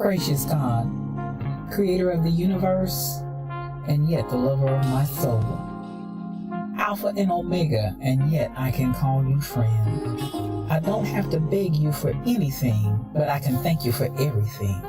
Gracious God, creator of the universe, and yet the lover of my soul. Alpha and Omega, and yet I can call you friend. I don't have to beg you for anything, but I can thank you for everything.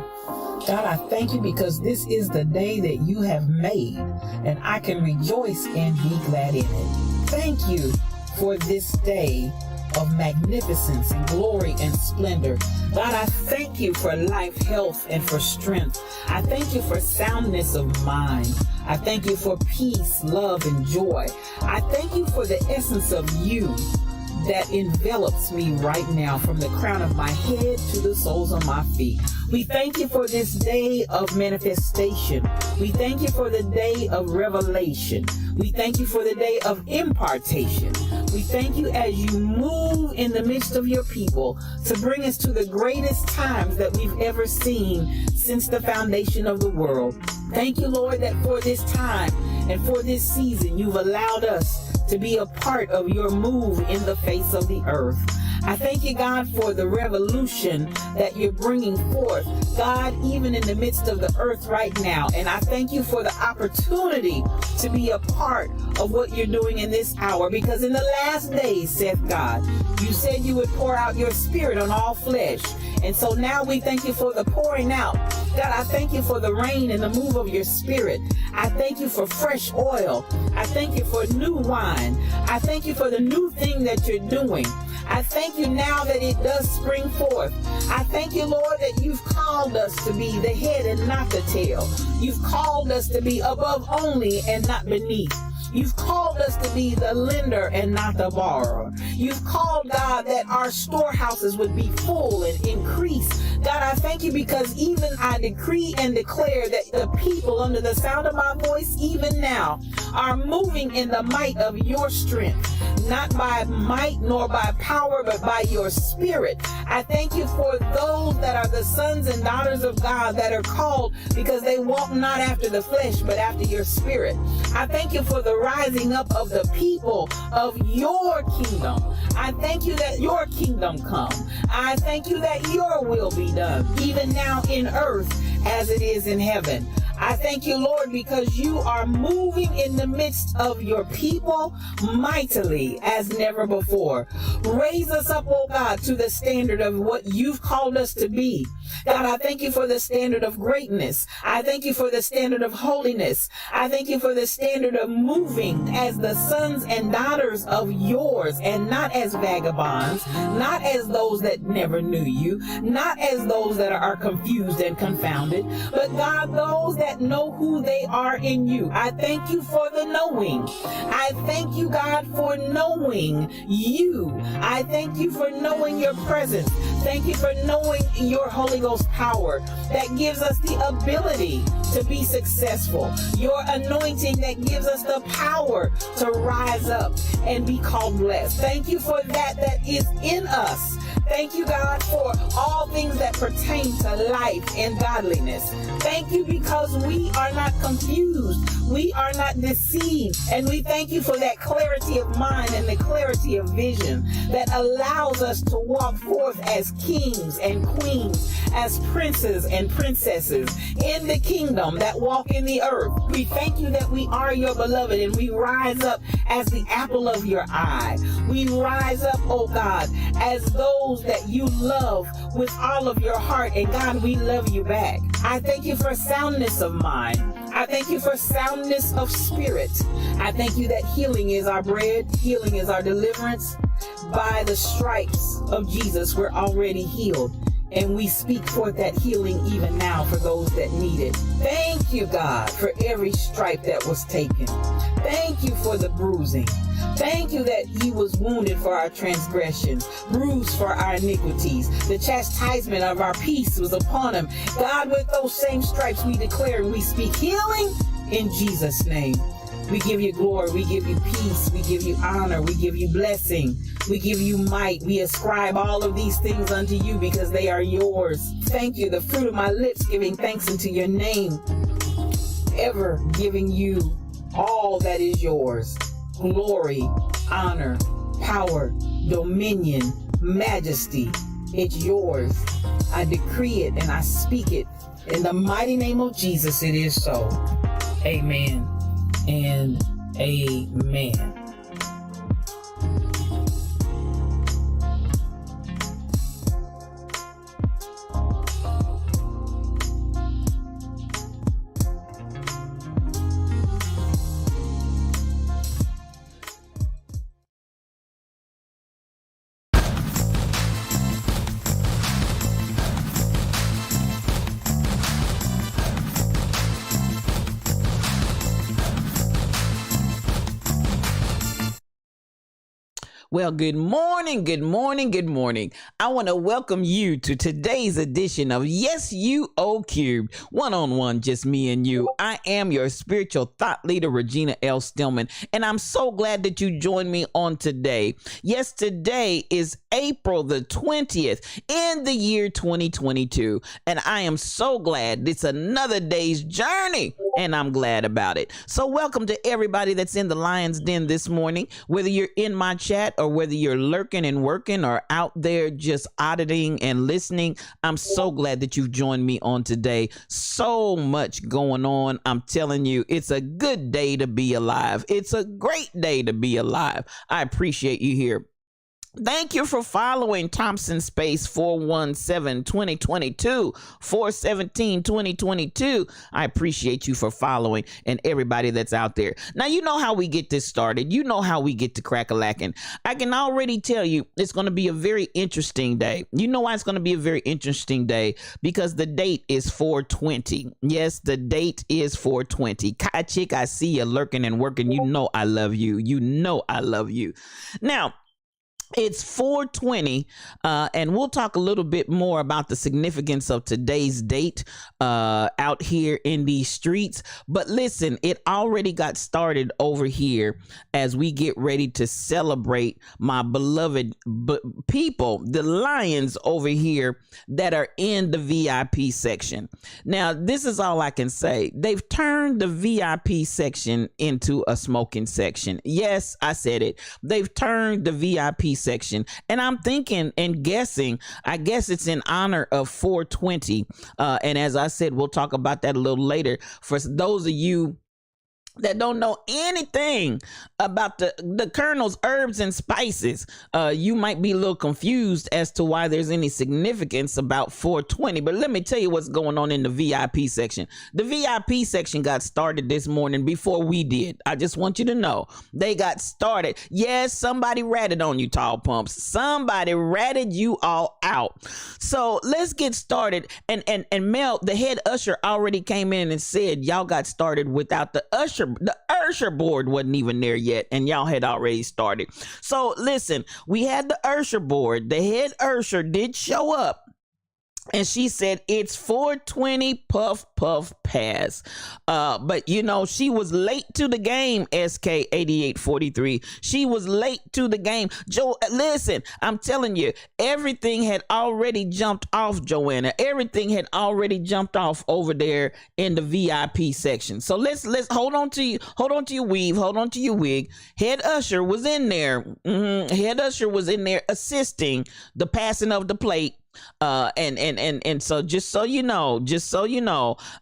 God, I thank you because this is the day that you have made, and I can rejoice and be glad in it. Thank you for this day of magnificence and glory and splendor. God, I thank you for life, health, and for strength. I thank you for soundness of mind. I thank you for peace, love, and joy. I thank you for the essence of you that envelops me right now, from the crown of my head to the soles of my feet. We thank you for this day of manifestation. We thank you for the day of revelation. We thank you for the day of impartation. We thank you as you move in the midst of your people to bring us to the greatest times that we've ever seen since the foundation of the world. Thank you, Lord, that for this time and for this season, you've allowed us to be a part of your move in the face of the earth. I thank you, God, for the revolution that you're bringing forth, God, even in the midst of the earth right now. And I thank you for the opportunity to be a part of what you're doing in this hour, because in the last days, saith God, you said you would pour out your spirit on all flesh. And so now we thank you for the pouring out. God, I thank you for the rain and the move of your spirit. I thank you for fresh oil. I thank you for new wine. I thank you for the new thing that you're doing. I thank you now that it does spring forth. I thank you, Lord, that you've called us to be the head and not the tail. You've called us to be above only and not beneath. You've called us to be the lender and not the borrower. You've called, God, that our storehouses would be full and increase. God, I thank you because even I decree and declare that the people under the sound of my voice, even now, are moving in the might of your strength, not by might nor by power, but by your spirit. I thank you for those that are the sons and daughters of God that are called because they walk not after the flesh, but after your spirit. I thank you for the rising up of the people of your kingdom. I thank you that your kingdom come. I thank you that your will be done, even now in earth as it is in heaven. I thank you, Lord, because you are moving in the midst of your people mightily as never before. Raise us up, oh God, to the standard of what you've called us to be. God, I thank you for the standard of greatness. I thank you for the standard of holiness. I thank you for the standard of moving as the sons and daughters of yours, and not as vagabonds, not as those that never knew you, not as those that are confused and confounded, but God, those that know who they are in you. I thank you for the knowing. I thank you, God, for knowing you. I thank you for knowing your presence. Thank you for knowing your Holy Ghost power that gives us the ability to be successful. Your anointing that gives us the power to rise up and be called blessed. Thank you for that is in us. Thank you, God, for all things that pertain to life and godliness. Thank you because we are not confused. We are not deceived. And we thank you for that clarity of mind and the clarity of vision that allows us to walk forth as kings and queens, as princes and princesses in the kingdom that walk in the earth. We thank you that we are your beloved, and we rise up as the apple of your eye. We rise up, oh God, as those that you love with all of your heart, and God, we love you back. I thank you for soundness of mind. I thank you for soundness of spirit. I thank you that healing is our bread, healing is our deliverance. By the stripes of Jesus, we're already healed. And we speak forth that healing even now for those that need it. Thank you, God, for every stripe that was taken. Thank you for the bruising. Thank you that he was wounded for our transgressions, bruised for our iniquities. The chastisement of our peace was upon him. God, with those same stripes we declare and we speak healing in Jesus' name. We give you glory, we give you peace, we give you honor, we give you blessing, we give you might. We ascribe all of these things unto you because they are yours. Thank you, the fruit of my lips giving thanks unto your name, ever giving you all that is yours. Glory, honor, power, dominion, majesty, it's yours. I decree it and I speak it. In the mighty name of Jesus, it is so. Amen and amen. Well, good morning, good morning, good morning. I want to welcome you to today's edition of Yes You O Cubed, one-on-one, just me and you. I am your spiritual thought leader, Regina L. Stillman, and I'm so glad that you joined me on today. Yes, today is April the 20th in the year 2022, and I am so glad it's another day's journey, and I'm glad about it. So welcome to everybody that's in the Lion's Den this morning, whether you're in my chat or whether you're lurking and working or out there just auditing and listening. I'm so glad that you've joined me on today. So much going on. I'm telling you, it's a good day to be alive. It's a great day to be alive. I appreciate you here. Thank you for following Thompson Space 417 2022 417 2022. I appreciate you for following and everybody that's out there. Now, you know how we get this started. You know how we get to crack-a-lacking. I can already tell you it's going to be a very interesting day. You know why it's going to be a very interesting day? Because the date is 420. Yes, the date is 420. Kai Chick, I see you lurking and working. You know I love you. You know I love you. Now, it's 420, and we'll talk a little bit more about the significance of today's date out here in these streets. But listen, it already got started over here as we get ready to celebrate my beloved people, the Lions over here that are in the VIP section. Now, this is all I can say. They've turned the VIP section into a smoking section. Yes, I said it. They've turned the VIP section, and I'm thinking and guessing, I guess it's in honor of 420, and as I said, we'll talk about that a little later. For those of you that don't know anything about the Colonel's herbs and spices, you might be a little confused as to why there's any significance about 420. But let me tell you what's going on in the VIP section. The VIP section got started this morning before we did. I just want you to know they got started. Yes, somebody ratted on you, Tall Pumps. Somebody ratted you all out. So let's get started. And Mel, the head usher, already came in and said y'all got started without the usher. The Usher board wasn't even there yet, and y'all had already started. So listen, we had the Usher board. The head Usher did show up, and she said it's 420 puff puff pass. But you know, she was late to the game, SK 8843. She was late to the game. Joe, listen, I'm telling you, everything had already jumped off, Joanna. Everything had already jumped off over there in the VIP section. So let's hold on to your weave, hold on to your wig. Head Usher was in there. Head Usher was in there assisting the passing of the plate. And so just so you know,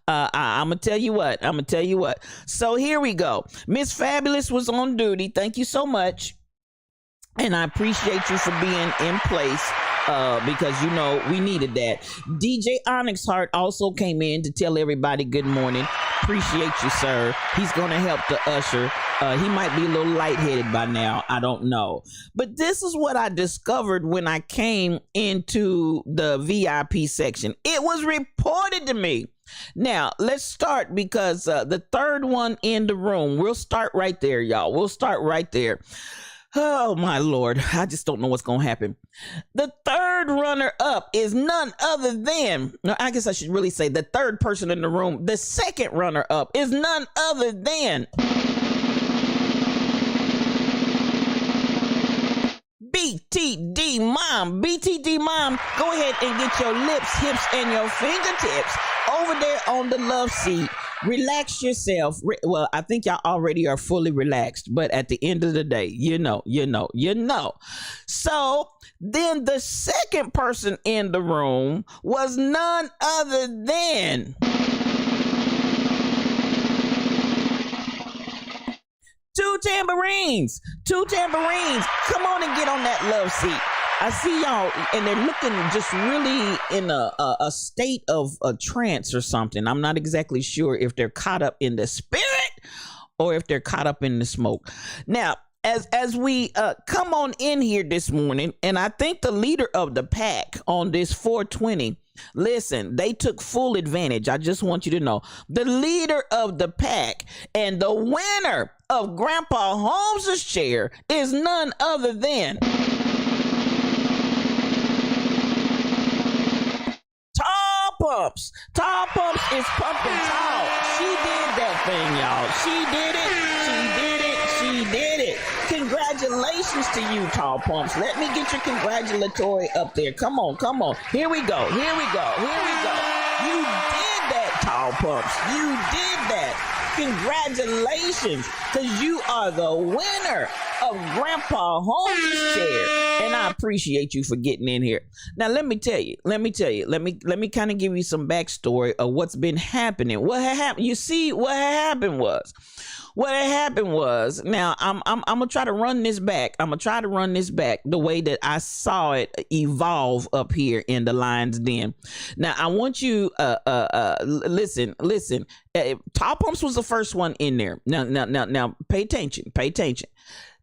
I'm gonna tell you what. So here we go. Miss Fabulous was on duty. Thank you so much. And I appreciate you for being in place. Because you know we needed that. DJ Onyx Heart also came in to tell everybody good morning. Appreciate you, sir. He's gonna help the usher. He might be a little lightheaded by now. I don't know. But this is what I discovered when I came into the VIP section. It was reported to me. Now, let's start because the third one in the room, we'll start right there, y'all. We'll start right there. Oh, my Lord. I just don't know what's going to happen. The third runner up is none other than, no, I guess I should really say the third person in the room. The second runner up is none other than BTD Mom. BTD Mom, go ahead and get your lips, hips, and your fingertips over there on the love seat. Relax yourself. Well, I think y'all already are fully relaxed, but at the end of the day, you know. So then the second person in the room was none other than Two Tambourines. Come on and get on that love seat. I see y'all, and they're looking just really in a state of a trance or something. I'm not exactly sure if they're caught up in the spirit or if they're caught up in the smoke. Now, as we come on in here this morning, and I think the leader of the pack on this 420 Listen, they took full advantage. I just want you to know the leader of the pack and the winner of Grandpa Holmes's chair is none other than Tall Pumps. Tall Pumps is pumping tall. She did that thing, y'all. She did it. She did it. She did it. Congratulations to you, Tall Pumps. Let me get your congratulatory up there. Come on, come on. Here we go. Here we go. Here we go. You did that, Tall Pumps. You did that. Congratulations, because you are the winner of Grandpa Holmes' chair. And I appreciate you for getting in here. Now, let me tell you, let me kind of give you some backstory of what's been happening. What had happened? You see, what had happened was, now I'm gonna try to run this back. I'm gonna try to run this back the way that I saw it evolve up here in the Lion's Den. Now I want you listen. Tall Pumps was the first one in there. Now pay attention.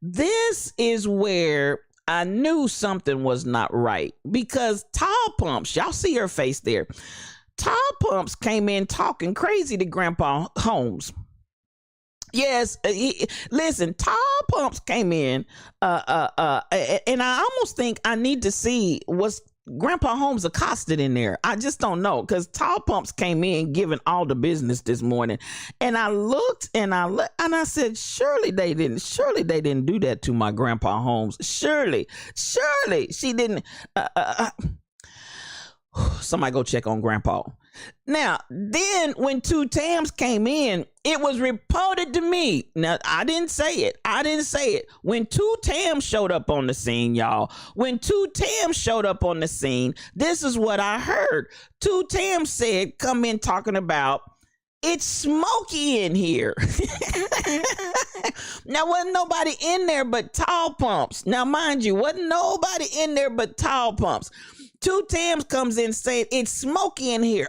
This is where I knew something was not right, because Tall Pumps, y'all see her face there. Tall Pumps came in talking crazy to Grandpa Holmes. Yes, listen, Tall Pumps came in, and I almost think I need to see what's Grandpa Holmes accosted in there. I just don't know, because Tall Pumps came in giving all the business this morning, and I looked and I said, surely they didn't do that to my Grandpa Holmes. Surely she didn't. Somebody go check on Grandpa. Now, then when Two Tams came in, it was reported to me. Now, I didn't say it. When Two Tams showed up on the scene, y'all, this is what I heard. Two Tams said, come in talking about, it's smoky in here. Now, wasn't nobody in there but Tall Pumps. Now, mind you, wasn't nobody in there but Tall Pumps. Two Tams comes in saying it's smoky in here.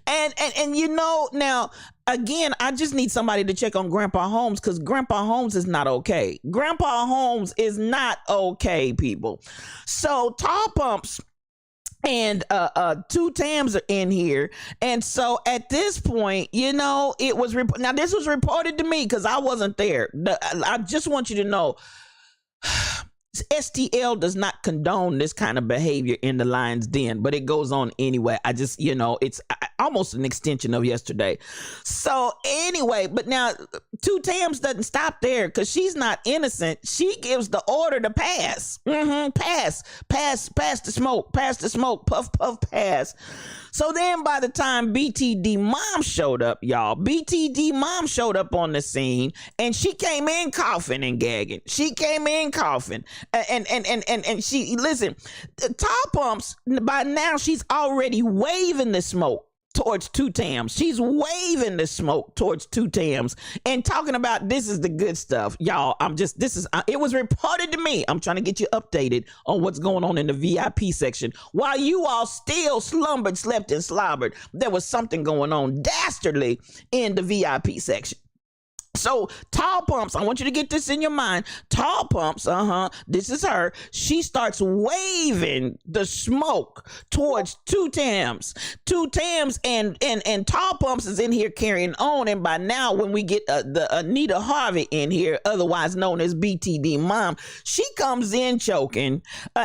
and you know, now again, I just need somebody to check on Grandpa Holmes, because Grandpa Holmes is not okay. Grandpa Holmes is not okay, people. So Tall Pumps and Two Tams are in here, and so at this point, you know, it was now this was reported to me because I wasn't there. I just want you to know, STL does not condone this kind of behavior in the Lion's Den, but it goes on anyway. I just, you know, it's almost an extension of yesterday. So anyway, but now Two Tams doesn't stop there, because she's not innocent. She gives the order to pass. Pass the smoke, puff, pass. So then by the time BTD Mom showed up, y'all, BTD Mom showed up on the scene, and she came in coughing and gagging. And she, listen, Tall Pumps, by now she's already waving the smoke towards Two Tams. She's waving the smoke towards Two Tams and talking about, this is the good stuff. Y'all, it was reported to me. I'm trying to get you updated on what's going on in the VIP section. While you all still slumbered, slept, and slobbered, there was something going on dastardly in the VIP section. So Tall Pumps, I want you to get this in your mind. Tall Pumps, this is her. She starts waving the smoke towards Two Tams. Two Tams and Tall Pumps is in here carrying on. And by now, when we get the Anita Harvey in here, otherwise known as BTD Mom, she comes in choking,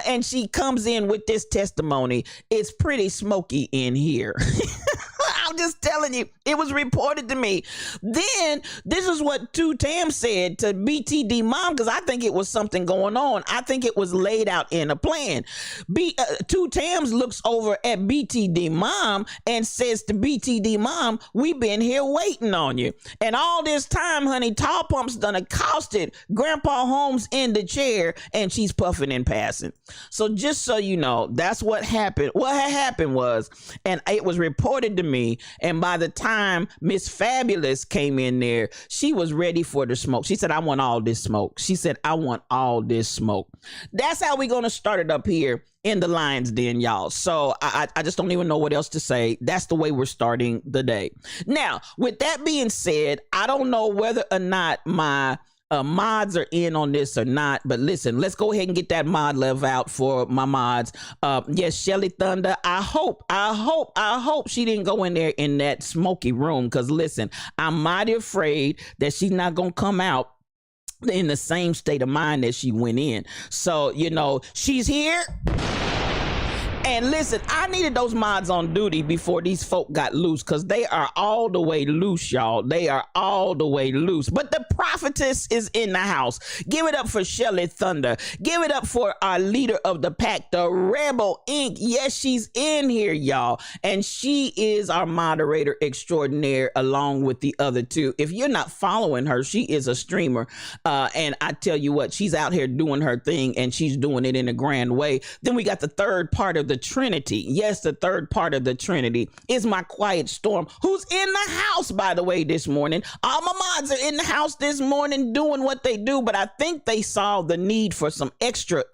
and she comes in with this testimony. It's pretty smoky in here. I'm just telling you, it was reported to me. Then this is what Two Tams said to BTD Mom, because I think it was something going on. I think it was laid out in a plan. Two Tams looks over at BTD Mom and says to BTD Mom, we've been here waiting on you. And all this time, honey, Tall Pumps done accosted Grandpa Holmes in the chair, and she's puffing and passing. So just so you know, that's what happened. What had happened was, and it was reported to me, and by the time Miss Fabulous came in there, she was ready for the smoke. She said, I want all this smoke. That's how we're going to start it up here in the Lion's Den, y'all. So I just don't even know what else to say. That's the way we're starting the day. Now, with that being said, I don't know whether or not my mods are in on this or not, but listen, let's go ahead and get that mod love out for my mods. Yes, Shelly Thunder, I hope she didn't go in there in that smoky room, because listen, I'm mighty afraid that she's not gonna come out in the same state of mind that she went in. So, you know, she's here. And listen, I needed those mods on duty before these folk got loose, because they are all the way loose, y'all. They are all the way loose. But the prophetess is in the house. Give it up for Shelly Thunder. Give it up for our leader of the pack, the Rebel Inc. Yes, she's in here, y'all. And she is our moderator extraordinaire along with the other two. If you're not following her, she is a streamer. And I tell you what, she's out here doing her thing, and she's doing it in a grand way. Then we got the third part of the Trinity. Yes, the third part of the Trinity is my Quiet Storm, who's in the house, by the way, this morning. All my mods are in the house this morning doing what they do, but I think they saw the need for some extra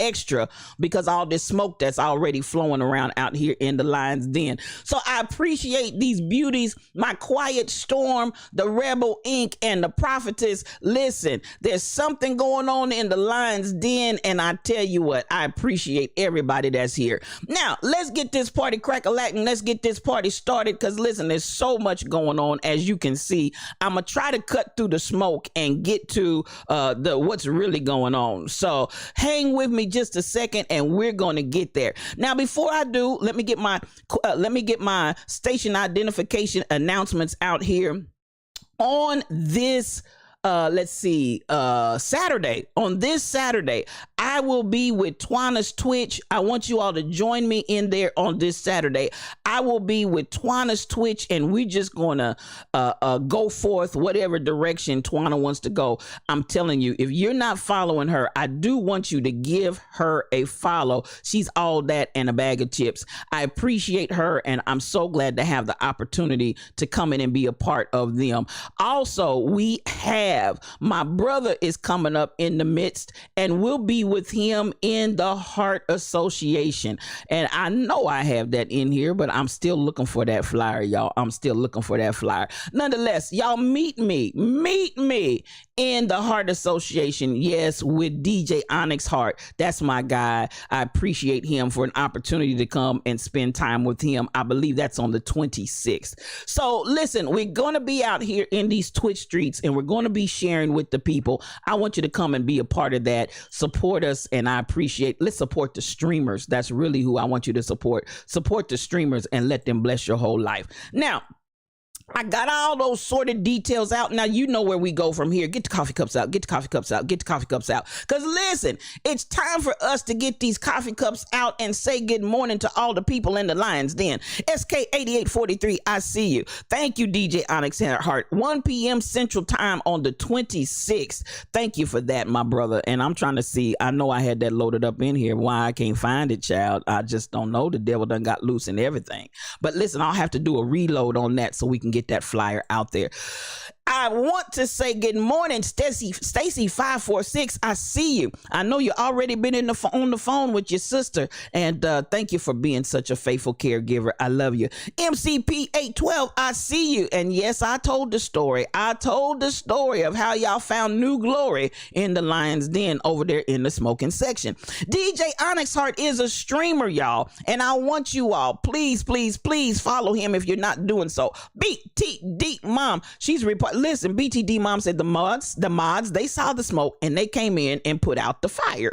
because all this smoke that's already flowing around out here in the Lion's Den. So I appreciate these beauties, my Quiet Storm, the Rebel Inc., and the prophetess. Listen, there's something going on in the Lion's Den, and I tell you what, I appreciate everybody that's here. Now, let's get this party crack-a-lacking. Let's get this party started, because listen, there's so much going on. As you can see, I'm gonna try to cut through the smoke and get to what's really going on. So hang with me just a second, and we're gonna get there. Now, before I do, let me get my station identification announcements out here. On this Saturday, on this Saturday, I will be with Twana's Twitch. I want you all to join me in there on this Saturday. I will be with Twana's Twitch, and we're just going to go forth whatever direction Twana wants to go. I'm telling you, if you're not following her, I do want you to give her a follow. She's all that and a bag of chips. I appreciate her, and I'm so glad to have the opportunity to come in and be a part of them. Also, we have my brother is coming up in the midst, and we'll be with him in the Heart Association. And I know I have that in here, but I'm still looking for that flyer, y'all. I'm still looking for that flyer. Nonetheless, y'all meet me in the Heart Association. Yes, with DJ Onyx Hart. That's my guy. I appreciate him for an opportunity to come and spend time with him. I believe that's on the 26th. So listen, we're going to be out here in these Twitch streets, and we're going to be sharing with the people. I want you to come and be a part of that. Support us, and I appreciate. Let's support the streamers. That's really who I want you to support. Support the streamers and let them bless your whole life. Now, I got all those sorted details out. Now you know where we go from here. Get the coffee cups out. Get the coffee cups out. Get the coffee cups out. Because listen, it's time for us to get these coffee cups out and say good morning to all the people in the Lion's Den. SK8843, I see you. Thank you, DJ Onyx Hart. 1 p.m. Central Time on the 26th. Thank you for that, my brother. And I'm trying to see. I know I had that loaded up in here. Why I can't find it, child, I just don't know. The devil done got loose and everything. But listen, I'll have to do a reload on that so we can get that flyer out there. I want to say good morning, Stacy 546. I see you. I know you already been on the phone with your sister, and thank you for being such a faithful caregiver. I love you. MCP 812. I see you. And yes, I told the story. I told the story of how y'all found new glory in the Lion's Den over there in the smoking section. DJ Onyx Hart is a streamer, y'all, and I want you all, please follow him if you're not doing so. BTD Mom, she's reporting. Listen, BTD Mom said the mods, they saw the smoke and they came in and put out the fire.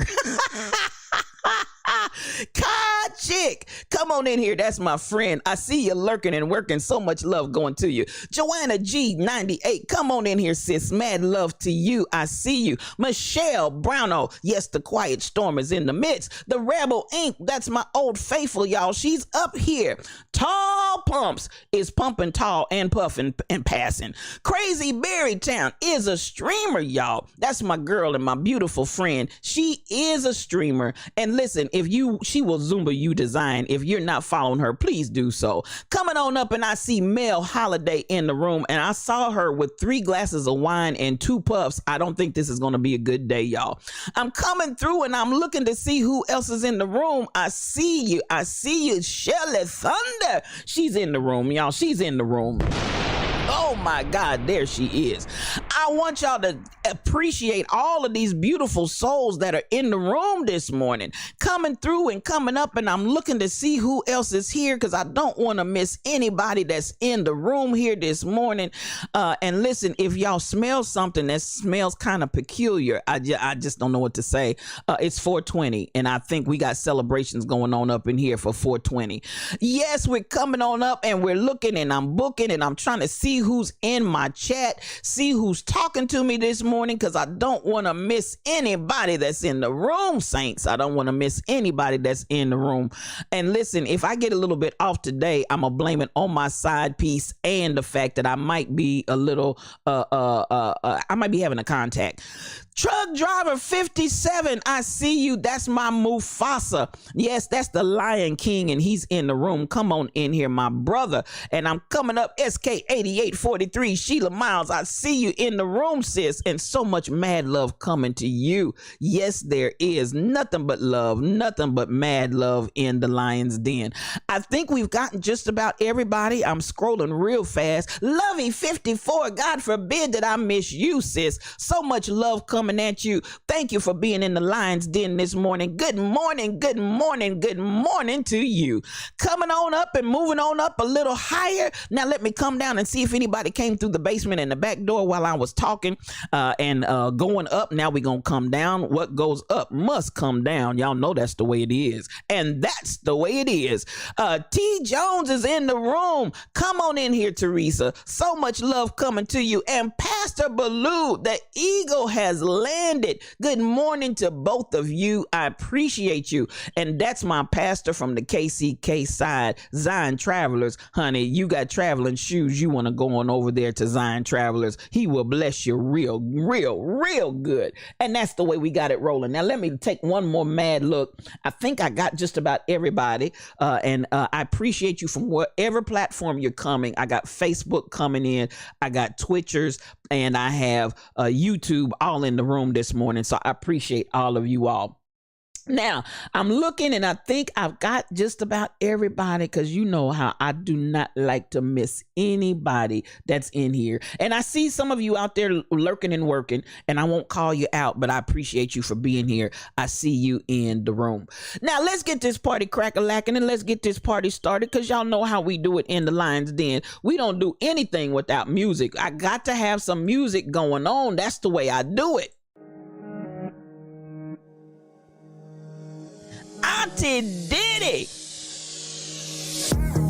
Chick, come on in here. That's my friend. I see you lurking and working. So much love going to you. Joanna G98, come on in here, sis. Mad love to you. I see you. Michelle Browno, yes, the Quiet Storm is in the midst. The Rebel Inc., that's my old faithful, y'all. She's up here. Tall Pumps is pumping tall and puffing and passing. Crazy Berrytown is a streamer, y'all. That's my girl and my beautiful friend. She is a streamer. And listen, she will Zumba you design. If you're not following her, please do so. Coming on up, and I see Mel Holiday in the room, and I saw her with 3 glasses of wine and 2 puffs. I don't think this is going to be a good day, y'all. I'm coming through, and I'm looking to see who else is in the room. I see you. I see you. Shelly Thunder. She's in the room, y'all. She's in the room. Oh my God, there she is. I want y'all to appreciate all of these beautiful souls that are in the room this morning, coming through and coming up. And I'm looking to see who else is here because I don't want to miss anybody that's in the room here this morning. And listen, if y'all smell something that smells kind of peculiar, I just don't know what to say. It's 420, and I think we got celebrations going on up in here for 420. Yes, we're coming on up and we're looking and I'm booking and I'm trying to see who's in my chat, see who's talking to me this morning because I don't want to miss anybody that's in the room, saints. I don't want to miss anybody that's in the room. And listen, if I get a little bit off today, I'm gonna blame it on my side piece and the fact that I might be a little I might be having a contact. Truck driver 57, I see you. That's my Mufasa. Yes, that's the Lion King, and he's in the room. Come on in here, my brother. And I'm coming up, SK8843, Sheila Miles. I see you in the room, sis, and so much mad love coming to you. Yes, there is nothing but love, nothing but mad love in the Lion's Den. I think we've gotten just about everybody. I'm scrolling real fast. Lovey 54, God forbid that I miss you, sis. So much love coming at you. Thank you for being in the Lion's Den this morning. Good morning, good morning, good morning to you. Coming on up and moving on up a little higher. Now let me come down and see if anybody came through the basement and the back door while I was talking and going up. Now we're going to come down. What goes up must come down. Y'all know that's the way it is. And that's the way it is. T. Jones is in the room. Come on in here, Teresa. So much love coming to you. And Pastor Baloo, the eagle has landed. Good morning to both of you. I appreciate you. And that's my pastor from the KCK side, Zion Travelers. Honey, you got traveling shoes. You want to go on over there to Zion Travelers. He will bless you real good. And that's the way we got it rolling. Now, let me take one more mad look. I think I got just about everybody. And I appreciate you from whatever platform you're coming. I got Facebook coming in. I got Twitchers, and I have YouTube all in the room this morning. So I appreciate all of you all. Now, I'm looking and I think I've got just about everybody because you know how I do not like to miss anybody that's in here. And I see some of you out there lurking and working, and I won't call you out, but I appreciate you for being here. I see you in the room. Now, let's get this party crack-a-lacking and let's get this party started because y'all know how we do it in the Lion's Den. We don't do anything without music. I got to have some music going on. That's the way I do it. Auntie Diddy.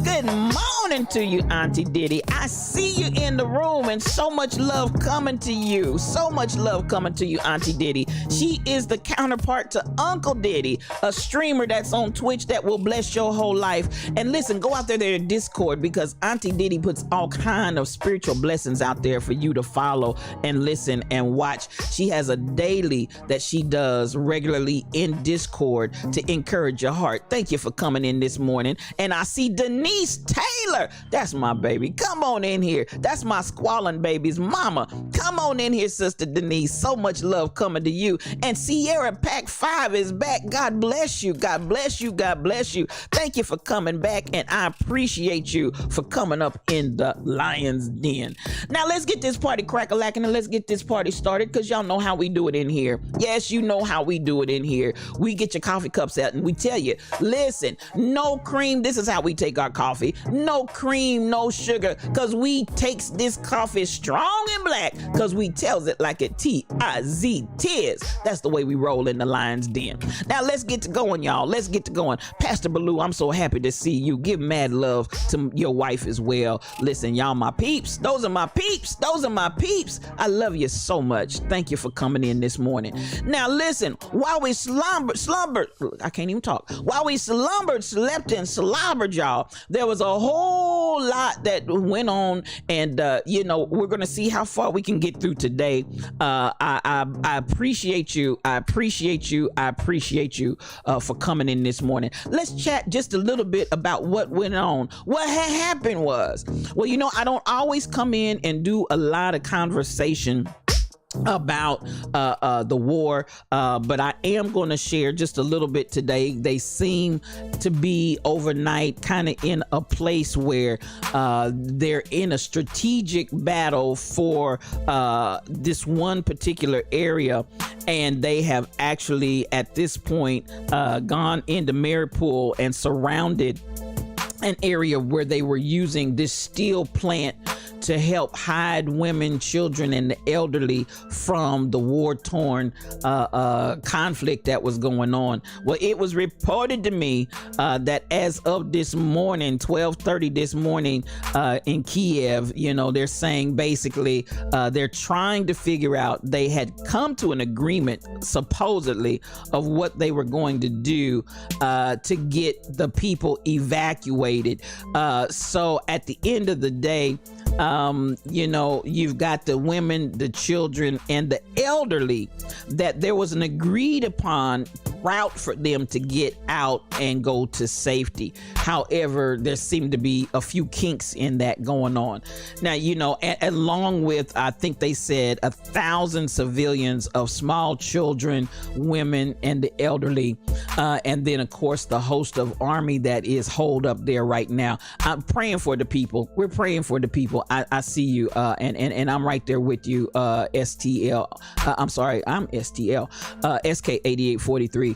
Good morning to you, Auntie Diddy. I see you in the room and so much love coming to you. So much love coming to you, Auntie Diddy. She is the counterpart to Uncle Diddy, a streamer that's on Twitch that will bless your whole life. And listen, go out there to Discord because Auntie Diddy puts all kind of spiritual blessings out there for you to follow and listen and watch. She has a daily that she does regularly in Discord to encourage your heart. Thank you for coming in this morning. And I see Denise Taylor, that's my baby. Come on in here. That's my squalling baby's mama. Come on in here, Sister Denise. So much love coming to you. And Sierra Pack 5 is back. God bless you. God bless you. God bless you. Thank you for coming back, and I appreciate you for coming up in the Lion's Den. Now let's get this party crack-a-lacking and let's get this party started because y'all know how we do it in here. Yes, you know how we do it in here. We get your coffee cups out and we tell you, listen, no cream. This is how we take our coffee. No cream, no sugar, because we takes this coffee strong and black because we tells it like it T-I-Z, tis. That's the way we roll in the Lion's Den. Now let's get to going, y'all. Let's get to going. Pastor Baloo, I'm so happy to see you. Give mad love to your wife as well. Listen, y'all, my peeps. Those are my peeps. Those are my peeps. I love you so much. Thank you for coming in this morning. Now listen, while we slumbered, I can't even talk. While we slumbered, slept, and slobbered, y'all, there was a whole lot that went on, and we're gonna see how far we can get through today. I appreciate you. I appreciate you. I appreciate you for coming in this morning. Let's chat just a little bit about what went on. What had happened was, well, I don't always come in and do a lot of conversation about the war, but I am going to share just a little bit today. They seem to be overnight kind of in a place where they're in a strategic battle for this one particular area, and they have actually at this point gone into Mariupol and surrounded an area where they were using this steel plant to help hide women, children, and the elderly from the war-torn conflict that was going on. Well, it was reported to me that as of this morning, 12:30 this morning in Kiev, they're saying basically they're trying to figure out, they had come to an agreement supposedly of what they were going to do to get the people evacuated. So at the end of the day, you've got the women, the children, and the elderly, that there was an agreed upon route for them to get out and go to safety. However, there seemed to be a few kinks in that going on. Now, along with, I think they said 1,000 civilians of small children, women, and the elderly. And then, of course, the host of army that is holed up there right now. I'm praying for the people. We're praying for the people. I see you, and I'm right there with you, STL. I'm sorry, I'm STL, SK8843.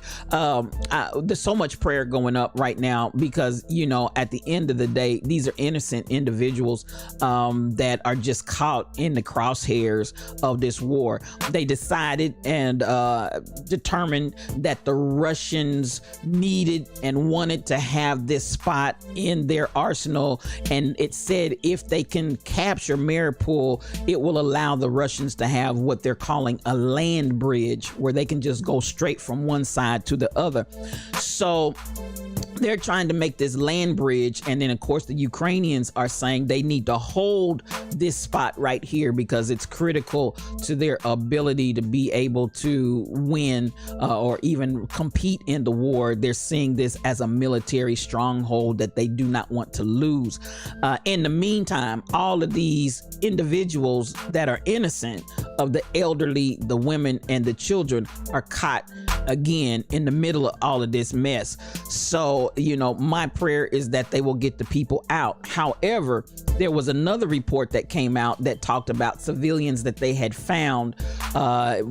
There's so much prayer going up right now because, at the end of the day, these are innocent individuals that are just caught in the crosshairs of this war. They decided and determined that the Russians needed and wanted to have this spot in their arsenal, and it said if they can capture Mariupol, it will allow the Russians to have what they're calling a land bridge, where they can just go straight from one side to the other. So they're trying to make this land bridge, and then of course the Ukrainians are saying they need to hold this spot right here because it's critical to their ability to be able to win or even compete in the war. They're seeing this as a military stronghold that they do not want to lose. In the meantime, all of these individuals that are innocent, of the elderly, the women, and the children, are caught again in the middle of all of this mess. So, my prayer is that they will get the people out. However, there was another report that came out that talked about civilians that they had found,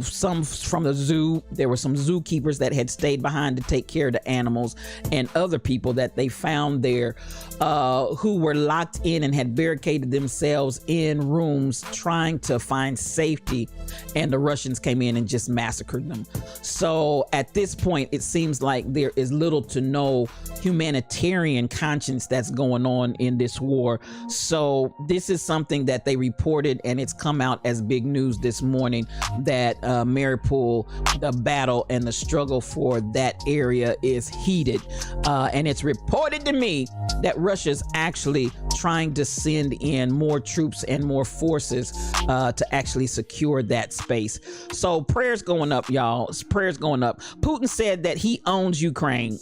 some from the zoo. There were some zookeepers that had stayed behind to take care of the animals, and other people that they found there who were locked in and had barricaded themselves in rooms trying to find safety, and the Russians came in and just massacred them. So at this point, it seems like there is little to no humanitarian conscience that's going on in this war. So this is something that they reported, and it's come out as big news this morning, that Mariupol, the battle and the struggle for that area is heated. And it's reported to me that Russia's actually trying to send in more troops and more forces to actually secure that space. So prayers going up, y'all. Prayers going up. Putin said that he owns Ukraine.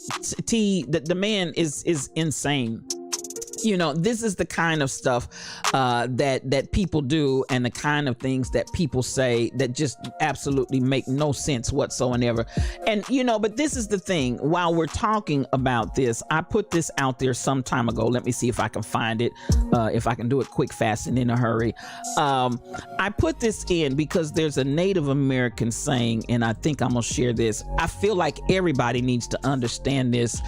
The man is insane. This is the kind of stuff that people do, and the kind of things that people say that just absolutely make no sense whatsoever. And, but this is the thing. While we're talking about this, I put this out there some time ago. Let me see if I can find it, if I can do it quick, fast, and in a hurry. I put this in because there's a Native American saying, and I think I'm going to share this. I feel like everybody needs to understand this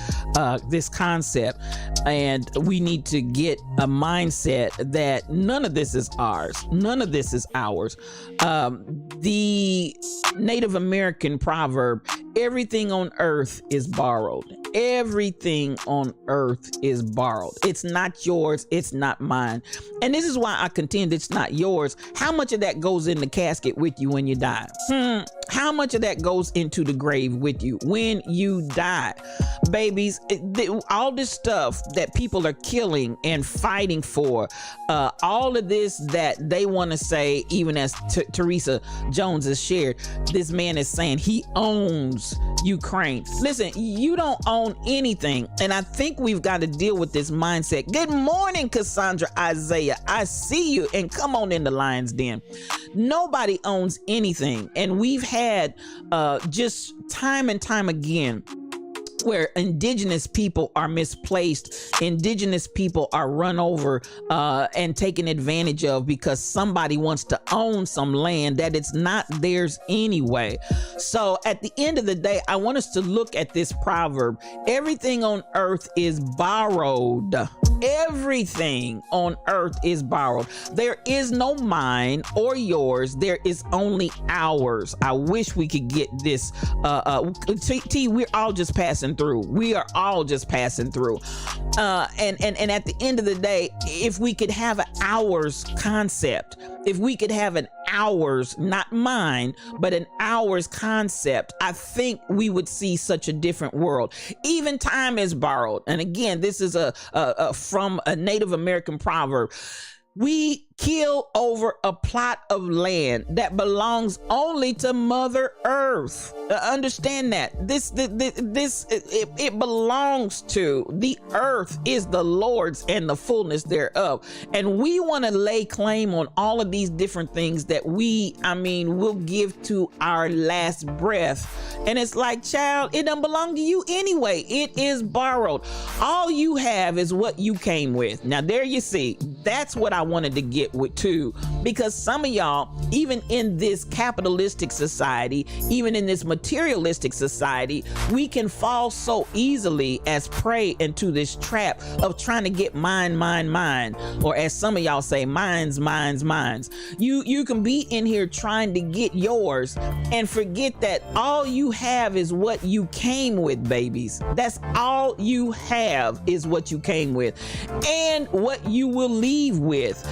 concept, and we need to get a mindset that none of this is ours. None of this is ours. The Native American proverb, everything on earth is borrowed. Everything on earth is borrowed. It's not yours. It's not mine. And this is why I contend it's not yours. How much of that goes in the casket with you when you die? How much of that goes into the grave with you when you die? Babies, all this stuff that people are killing and fighting for, all of this that they want to say, even as Teresa Jones has shared, this man is saying he owns Ukraine. Listen, you don't own own anything. And I think we've got to deal with this mindset. Good morning, Cassandra Isaiah. I see you, and come on in the Lion's Den. Nobody owns anything. And we've had just time and time again where indigenous people are misplaced, indigenous people are run over and taken advantage of because somebody wants to own some land that it's not theirs anyway. So at the end of the day, I want us to look at this proverb. Everything on earth is borrowed. Everything on earth is borrowed. There is no mine or yours. There is only ours. I wish we could get this. T, we're all just passing through. We are all just passing through. And at the end of the day, if we could have an ours concept, if we could have an ours, not mine, but an ours concept, I think we would see such a different world. Even time is borrowed. And again, this is from a Native American proverb. We kill over a plot of land that belongs only to Mother Earth. Understand that it belongs to the earth, is the Lord's and the fullness thereof. And we want to lay claim on all of these different things that we'll give to our last breath. And it's like, child, it doesn't belong to you anyway. It is borrowed. All you have is what you came with. Now there you see, that's what I wanted to get with too, because some of y'all, even in this capitalistic society, even in this materialistic society, we can fall so easily as prey into this trap of trying to get mine, or as some of y'all say, mine's. You can be in here trying to get yours and forget that all you have is what you came with, babies. That's all you have is what you came with and what you will leave with,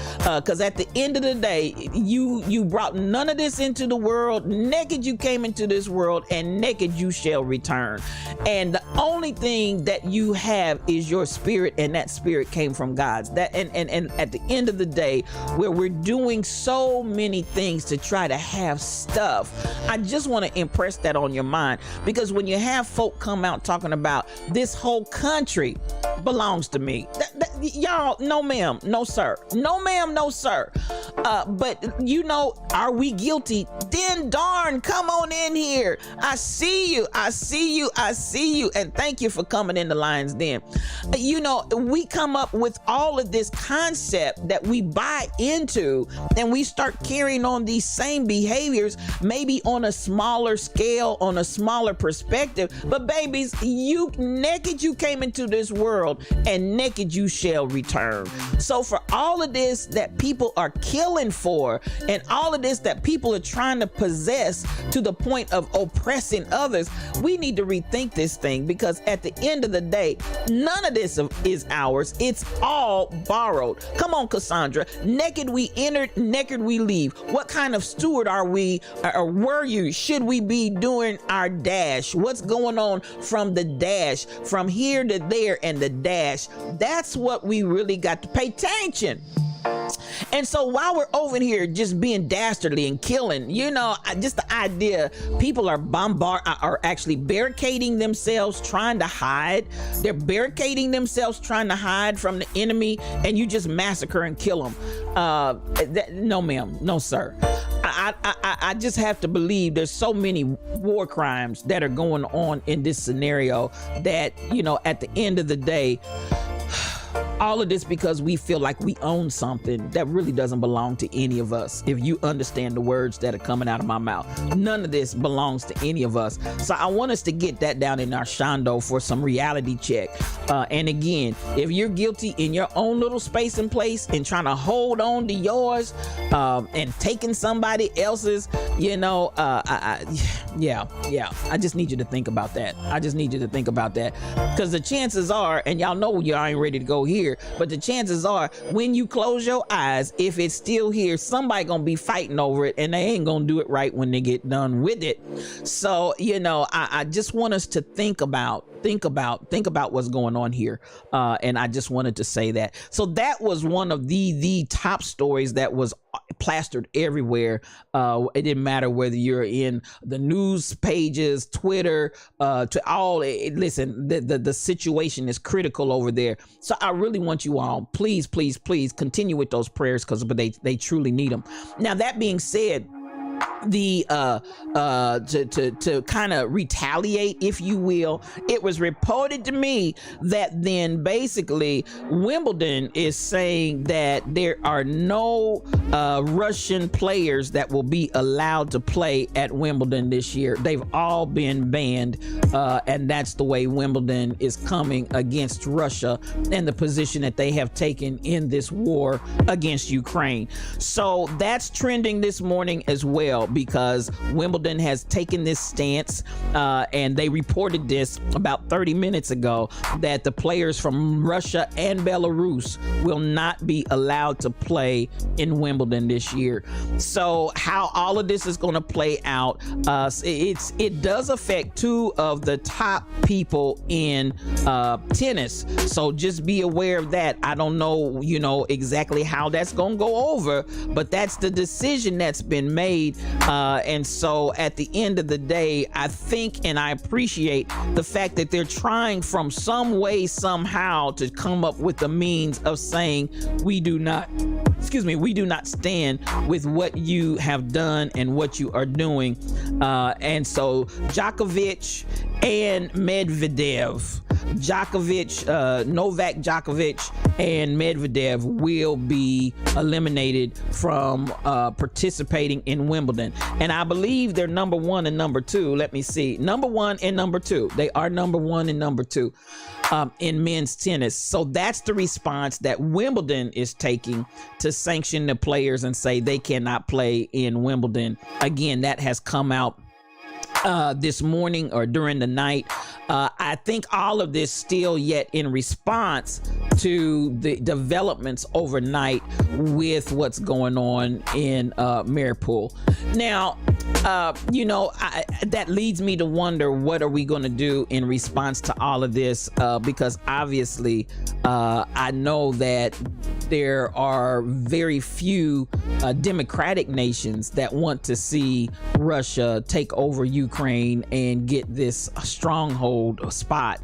because at the end of the day, you brought none of this into the world. Naked you came into this world, and naked you shall return. And the only thing that you have is your spirit, and that spirit came from God's. That and at the end of the day, where we're doing so many things to try to have stuff, I just want to impress that on your mind, because when you have folk come out talking about this whole country belongs to me, y'all, no ma'am, no sir, no ma'am, no sir. But are we guilty? Then darn, come on in here. I see you, and thank you for coming in the Lion's Den. We come up with all of this concept that we buy into, and we start carrying on these same behaviors, maybe on a smaller scale, on a smaller perspective. But babies, naked you came into this world, and naked you shall return. So for all of this that people are killing for, and all of this that people are trying to possess to the point of oppressing others, we need to rethink this thing, because at the end of the day, none of this is ours. It's all borrowed. Come on, Cassandra. Naked we entered, naked we leave. What kind of steward are we, or were you? Should we be doing our dash? What's going on from the dash, from here to there, and the dash? That's what we really got to pay attention. And so while we're over here just being dastardly and killing, just the idea, people are actually barricading themselves, trying to hide. They're barricading themselves, trying to hide from the enemy, and you just massacre and kill them. No ma'am, no sir. I just have to believe there's so many war crimes that are going on in this scenario that, at the end of the day, all of this because we feel like we own something that really doesn't belong to any of us. If you understand the words that are coming out of my mouth, none of this belongs to any of us. So I want us to get that down in our shondo for some reality check. And again, if you're guilty in your own little space and place and trying to hold on to yours, and taking somebody else's, I just need you to think about that. Because the chances are, and y'all know you ain't ready to go here, but the chances are when you close your eyes, if it's still here, somebody gonna be fighting over it, and they ain't gonna do it right when they get done with it. So I just want us to think about think about what's going on here. And I just wanted to say that. So that was one of the top stories that was plastered everywhere. It didn't matter whether you're in the news pages, Twitter, to all. Listen, the situation is critical over there. So I really want you all, please continue with those prayers, because they truly need them. Now, that being said, the to kind of retaliate, if you will, it was reported to me that then basically Wimbledon is saying that there are no Russian players that will be allowed to play at Wimbledon this year. They've all been banned, and that's the way Wimbledon is coming against Russia and the position that they have taken in this war against Ukraine. So that's trending this morning as well, because Wimbledon has taken this stance, and they reported this about 30 minutes ago, that the players from Russia and Belarus will not be allowed to play in Wimbledon this year. So how all of this is going to play out, it does affect two of the top people in tennis. So just be aware of that. I don't know, exactly how that's going to go over, but that's the decision that's been made. And so at the end of the day, I think and I appreciate the fact that they're trying from some way, somehow, to come up with the means of saying we do not stand with what you have done and what you are doing. And so Djokovic and Medvedev, Novak Djokovic and Medvedev will be eliminated from participating in Wimbledon. And I believe they're number one and number two. Let me see. Number one and number two. They are number one and number two in men's tennis. So that's the response that Wimbledon is taking to sanction the players and say they cannot play in Wimbledon. Again, that has come out this morning or during the night. I think all of this still yet in response to the developments overnight with what's going on in Mariupol. Now, that leads me to wonder, what are we going to do in response to all of this? Because obviously, I know that there are very few democratic nations that want to see Russia take over Ukraine and get this stronghold spot.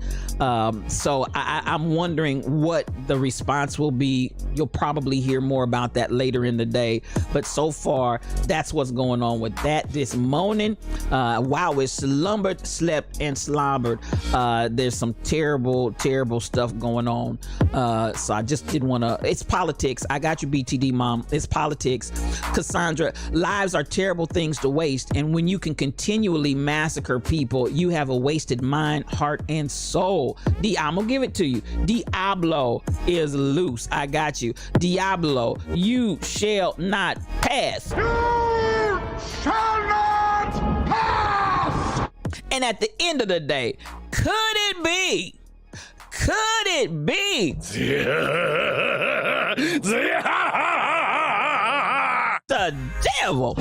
So I'm wondering what the response will be. You'll probably hear more about that later in the day. But so far, that's what's going on with that this morning. Wow, it's slumbered, slept, and slobbered. There's some terrible stuff going on. So I just didn't want to. It's politics. I got you, BTD Mom. It's politics. Cassandra, lives are terrible things to waste. And when you can continually massacre people, you have a wasted mind, heart, and soul. I'm gonna give it to you. Diablo is loose. I got you. Diablo, you shall not pass. You shall not pass! And at the end of the day, could it be the devil?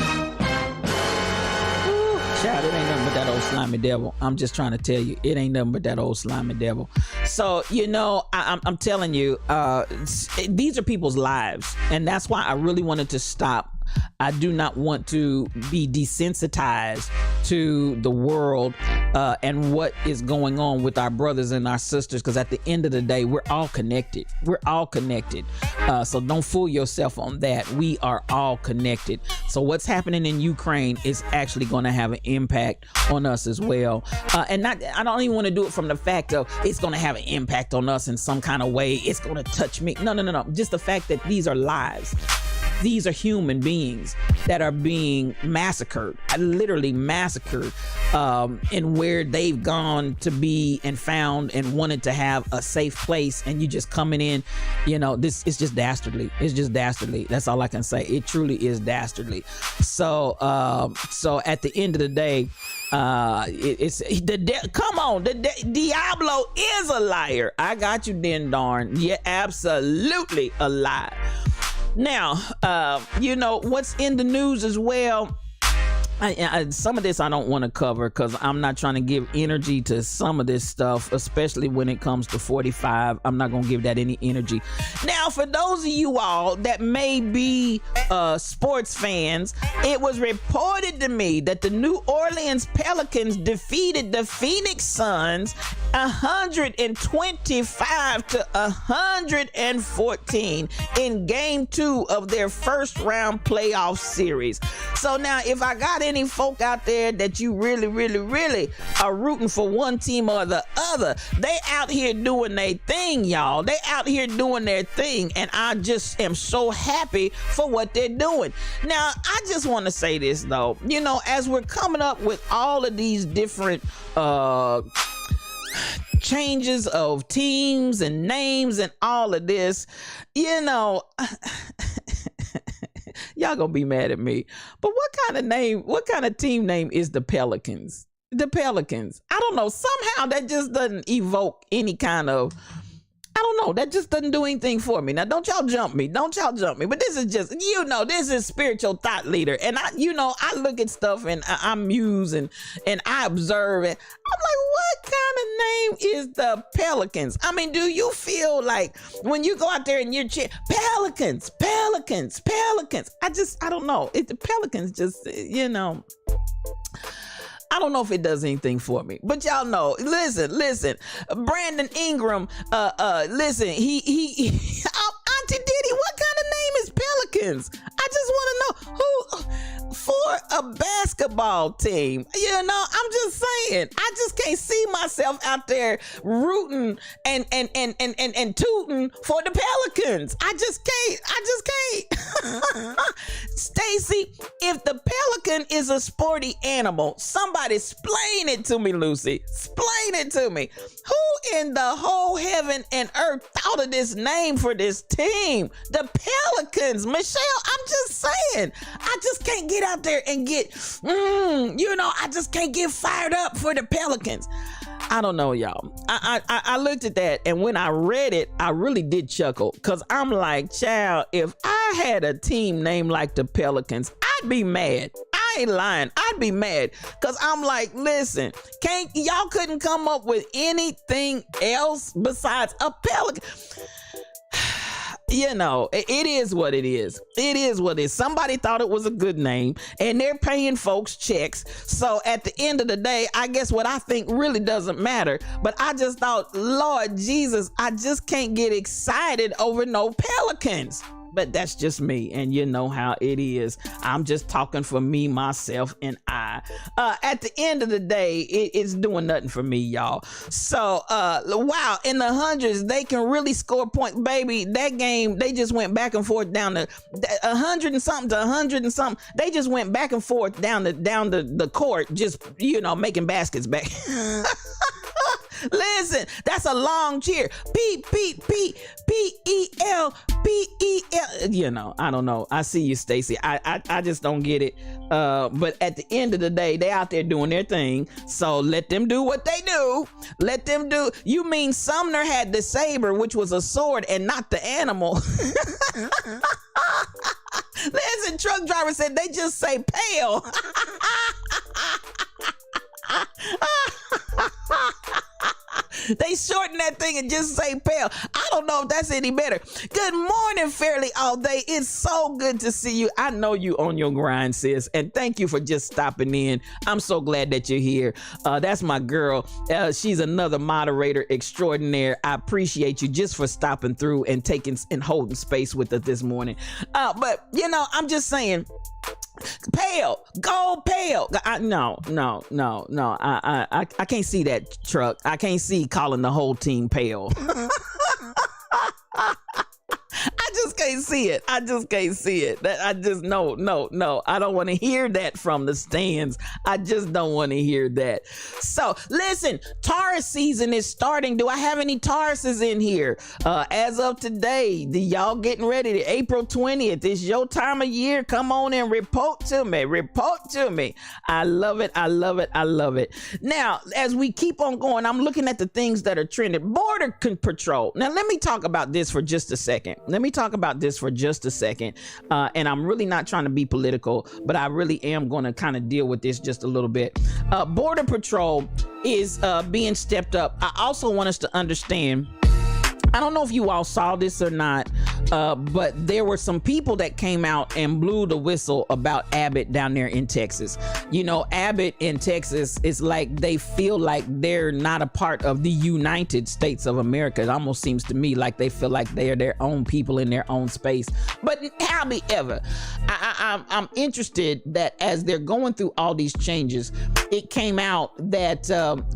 Child, it ain't nothing but that old slimy devil. I'm just trying to tell you, it ain't nothing but that old slimy devil. So, I'm telling you, these are people's lives. And that's why I really wanted to stop. I do not want to be desensitized to the world and what is going on with our brothers and our sisters, because at the end of the day, we're all connected. So don't fool yourself on that. We are all connected. So what's happening in Ukraine is actually going to have an impact on us as well. I don't even want to do it from the fact of it's going to have an impact on us in some kind of way. It's going to touch me. No. Just the fact that these are lives. These are human beings that are being massacred, literally massacred, in where they've gone to be and found and wanted to have a safe place, and you just coming in, this is just dastardly. It's just dastardly. That's all I can say. It truly is dastardly. So at the end of the day, Diablo is a liar. I got you, then darn. Yeah, absolutely a lie. Now, what's in the news as well Some of this I don't want to cover because I'm not trying to give energy to some of this stuff, especially when it comes to 45. I'm not going to give that any energy. Now, for those of you all that may be sports fans, it was reported to me that the New Orleans Pelicans defeated the Phoenix Suns 125 to 114 in game 2 of their first round playoff series. So now, if I got any folk out there that you really are rooting for one team or the other, they out here doing their thing, y'all. They out here doing their thing, and I just am so happy for what they're doing. Now, I just want to say this though, you know, as we're coming up with all of these different changes of teams and names and all of this, you know, y'all gonna be mad at me, but what kind of team name is the Pelicans? The Pelicans. I don't know. Somehow that just doesn't evoke any kind of, I don't know. That just doesn't do anything for me. Now, don't y'all jump me. But this is just, you know, this is spiritual thought leader. And I look at stuff and I muse and I observe it. I'm like, what kind of name is the Pelicans? I mean, do you feel like when you go out there and you're cheering, Pelicans? I don't know. The Pelicans just, you know, I don't know if it does anything for me, but y'all know, listen, Brandon Ingram, listen, he Auntie Diddy, what kind of name is Pelicans? I just want to know who, for a basketball team, you know, I'm just saying, I just can't see myself out there rooting and tooting for the Pelicans. I just can't. Stacy, if the pelican is a sporty animal, somebody explain it to me, Lucy. Explain it to me. Who in the whole heaven and earth thought of this name for this team? The Pelicans. Michelle, I'm just saying. I just can't get out there and get, you know, I just can't get fired up for the Pelicans. I don't know, y'all. I looked at that, and when I read it, I really did chuckle, because I'm like, child, if I had a team named like the Pelicans, I'd be mad. I ain't lying. I'd be mad, because I'm like, listen, y'all couldn't come up with anything else besides a Pelican? You know, it is what it is. It is what it is. Somebody thought it was a good name, and they're paying folks checks. So at the end of the day, I guess what I think really doesn't matter. But I just thought, Lord Jesus, I just can't get excited over no Pelicans. But that's just me, and you know how it is. I'm just talking for me, myself, and I. At the end of the day, it's doing nothing for me, y'all. So, wow, in the hundreds, they can really score points. Baby, that game, they just went back and forth down to 100 and something to 100 and something. They just went back and forth down the court, just, you know, making baskets back. Listen, that's a long cheer. P-E-L. You know, I don't know. I see you, Stacy. I just don't get it. But at the end of the day, they out there doing their thing. So let them do what they do. Let them do. You mean Sumner had the saber, which was a sword, and not the animal? Listen, truck driver said they just say pail. They shorten that thing and just say pale. I don't know if that's any better. Good morning, Fairly All Day. It's so good to see you. I know you on your grind, sis, and thank you for just stopping in. I'm so glad that you're here. That's my girl. She's another moderator extraordinaire. I appreciate you just for stopping through and taking and holding space with us this morning. But you know, I'm just saying, pale, go pale. No. I can't see that, truck. I can't see calling the whole team pale. I just can't see it. I just no. I don't want to hear that from the stands. I just don't want to hear that. So listen, Taurus season is starting. Do I have any Tauruses in here? As of today, y'all getting ready to April 20th. It's your time of year. Come on and report to me. I love it. Now, as we keep on going, I'm looking at the things that are trending. Border Patrol. Now, let me talk about this for just a second. this for just a second. And I'm really not trying to be political, but I really am going to kind of deal with this just a little bit. Border Patrol is being stepped up. I also want us to understand, I don't know if you all saw this or not, but there were some people that came out and blew the whistle about Abbott down there in Texas. You know, Abbott in Texas is like they feel like they're not a part of the United States of America. It almost seems to me like they feel like they are their own people in their own space. But however, I'm interested that as they're going through all these changes, it came out that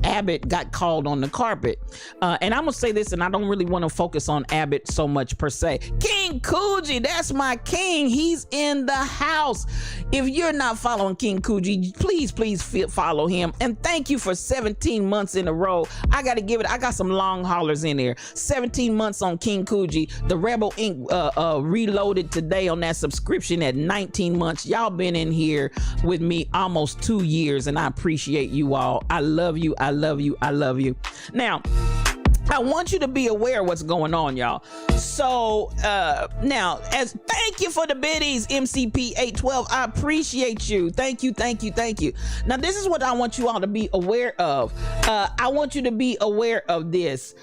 Abbott got called on the carpet. And I'm going to say this, and I don't really want to focus on Abbott so much per se. King Coogee, that's my king. He's in the house. If you're not following King Coogee, please follow him. And thank you for 17 months in a row. I got to give it, I got some long haulers in there. 17 months on King Coogee. The Rebel Inc. Reloaded today on that subscription at 19 months. Y'all been in here with me almost 2 years, and I appreciate you all. I love you. I love you. I love you. Now, I want you to be aware of what's going on, y'all. So now, as thank you for the biddies, MCP 812. I appreciate you. Thank you. Now, this is what I want you all to be aware of. I want you to be aware of this.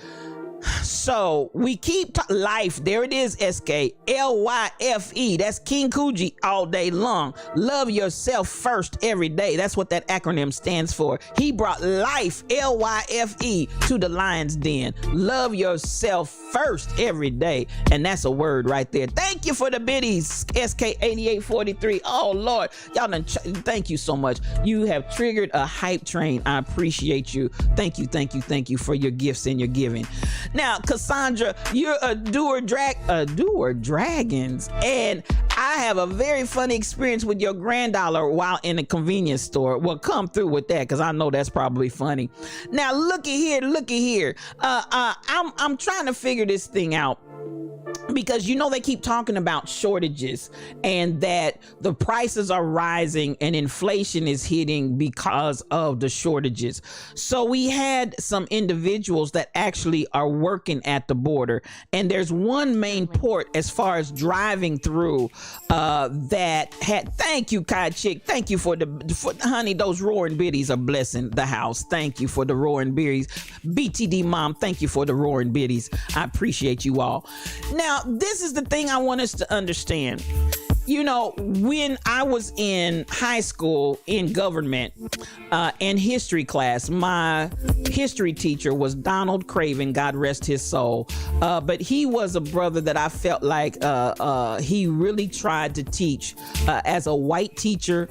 So we keep life. There it is, SK LYFE. That's King Coogee all day long. Love yourself first every day. That's what that acronym stands for. He brought life, LYFE, to the Lion's Den. Love yourself first every day. And that's a word right there. Thank you for the biddies, SK8843. Oh Lord, y'all done thank you so much. You have triggered a hype train. I appreciate you. Thank you for your gifts and your giving. Now, Cassandra, you're a doer dragons, and I have a very funny experience with your granddaughter while in a convenience store. Well, come through with that, because I know that's probably funny. Now, looky here. I'm trying to figure this thing out, because you know they keep talking about shortages and that the prices are rising and inflation is hitting because of the shortages. So we had some individuals that actually are working at the border, and there's one main port as far as driving through that had, thank you, Kai Chick, thank you for honey, those roaring biddies are blessing the house. Thank you for the roaring biddies. BTD mom, thank you for the roaring biddies. I appreciate you all. Now, this is the thing I want us to understand. You know, when I was in high school in government, in history class, my history teacher was Donald Craven, God rest his soul. But he was a brother that I felt like he really tried to teach. As a white teacher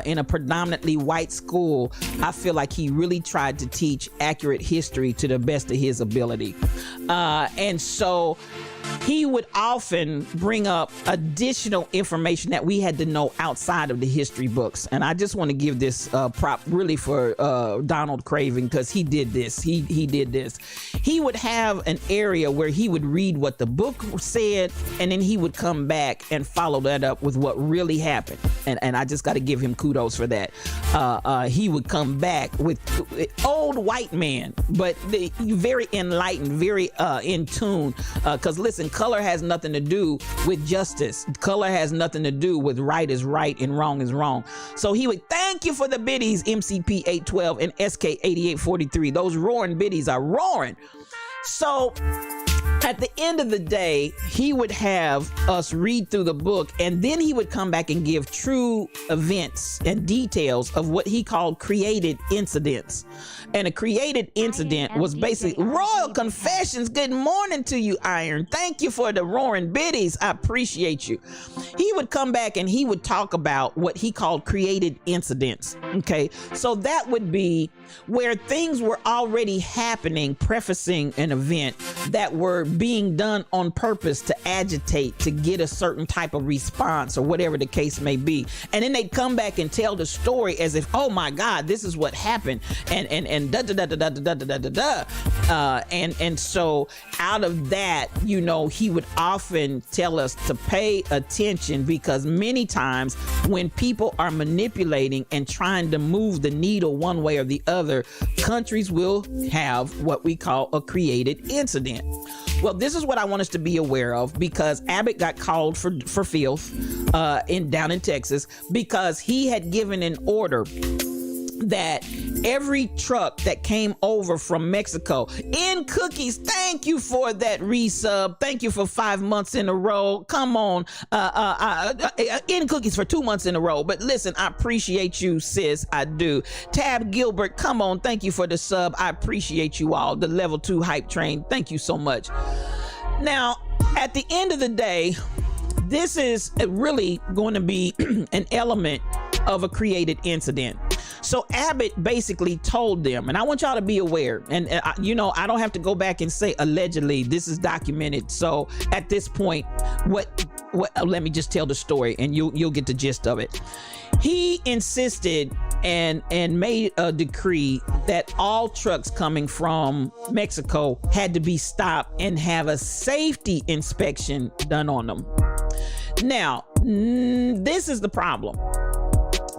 in a predominantly white school, I feel like he really tried to teach accurate history to the best of his ability. And so he would often bring up additional information that we had to know outside of the history books. And I just want to give this prop really for Donald Craven, because he did this. He did this. He would have an area where he would read what the book said, and then he would come back and follow that up with what really happened. And I just got to give him kudos for that. He would come back with old white man, but very enlightened, very in tune. Because listen, color has nothing to do with justice. Color has nothing to do with right is right and wrong is wrong. So he would thank you for the biddies, MCP 812 and SK 8843. Those roaring biddies are roaring. So at the end of the day, he would have us read through the book, and then he would come back and give true events and details of what he called created incidents. And a created incident was basically Royal Confessions. Good morning to you, Iron. Thank you for the roaring biddies. I appreciate you. He would come back and he would talk about what he called created incidents. Okay, so that would be where things were already happening, prefacing an event that were being done on purpose to agitate, to get a certain type of response or whatever the case may be. And then they'd come back and tell the story as if, oh my God, this is what happened. And da da da da da da da da da. And so out of that, you know, he would often tell us to pay attention, because many times when people are manipulating and trying to move the needle one way or the other, countries will have what we call a created incident. Well, this is what I want us to be aware of, because Abbott got called for filth down in Texas, because he had given an order that every truck that came over from Mexico in cookies, thank you for that resub, thank you for 5 months in a row, come on, in cookies for 2 months in a row, but listen, I appreciate you, sis, I do. Tab Gilbert, come on, thank you for the sub, I appreciate you all. The level 2 hype train, thank you so much. Now, at the end of the day, this is really going to be an element of a created incident. So Abbott basically told them, and I want y'all to be aware, and I don't have to go back and say allegedly, this is documented. So at this point, let me just tell the story and you'll get the gist of it. He insisted and made a decree that all trucks coming from Mexico had to be stopped and have a safety inspection done on them. Now, this is the problem.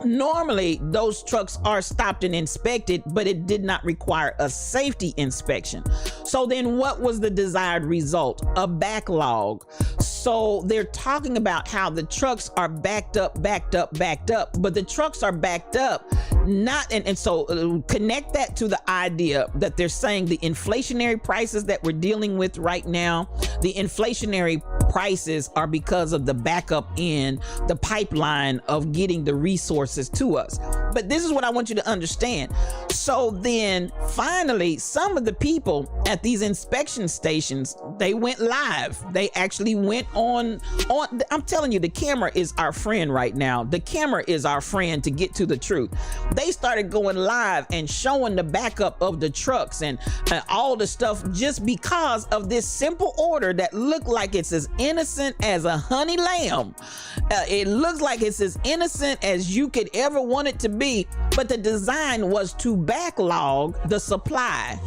Normally, those trucks are stopped and inspected, but it did not require a safety inspection. So then what was the desired result? A backlog. So they're talking about how the trucks are backed up, but the trucks are backed up not, and so connect that to the idea that they're saying the inflationary prices that we're dealing with right now, the inflationary prices are because of the backup in the pipeline of getting the resources to us. But this is what I want you to understand. So then finally, some of the people at these inspection stations, they went live. They actually went on. I'm telling you, the camera is our friend right now. The camera is our friend to get to the truth. They started going live and showing the backup of the trucks and all the stuff, just because of this simple order that looked like it's as innocent as a honey lamb. It looks like it's as innocent as you could ever want it to be, but the design was to backlog the supply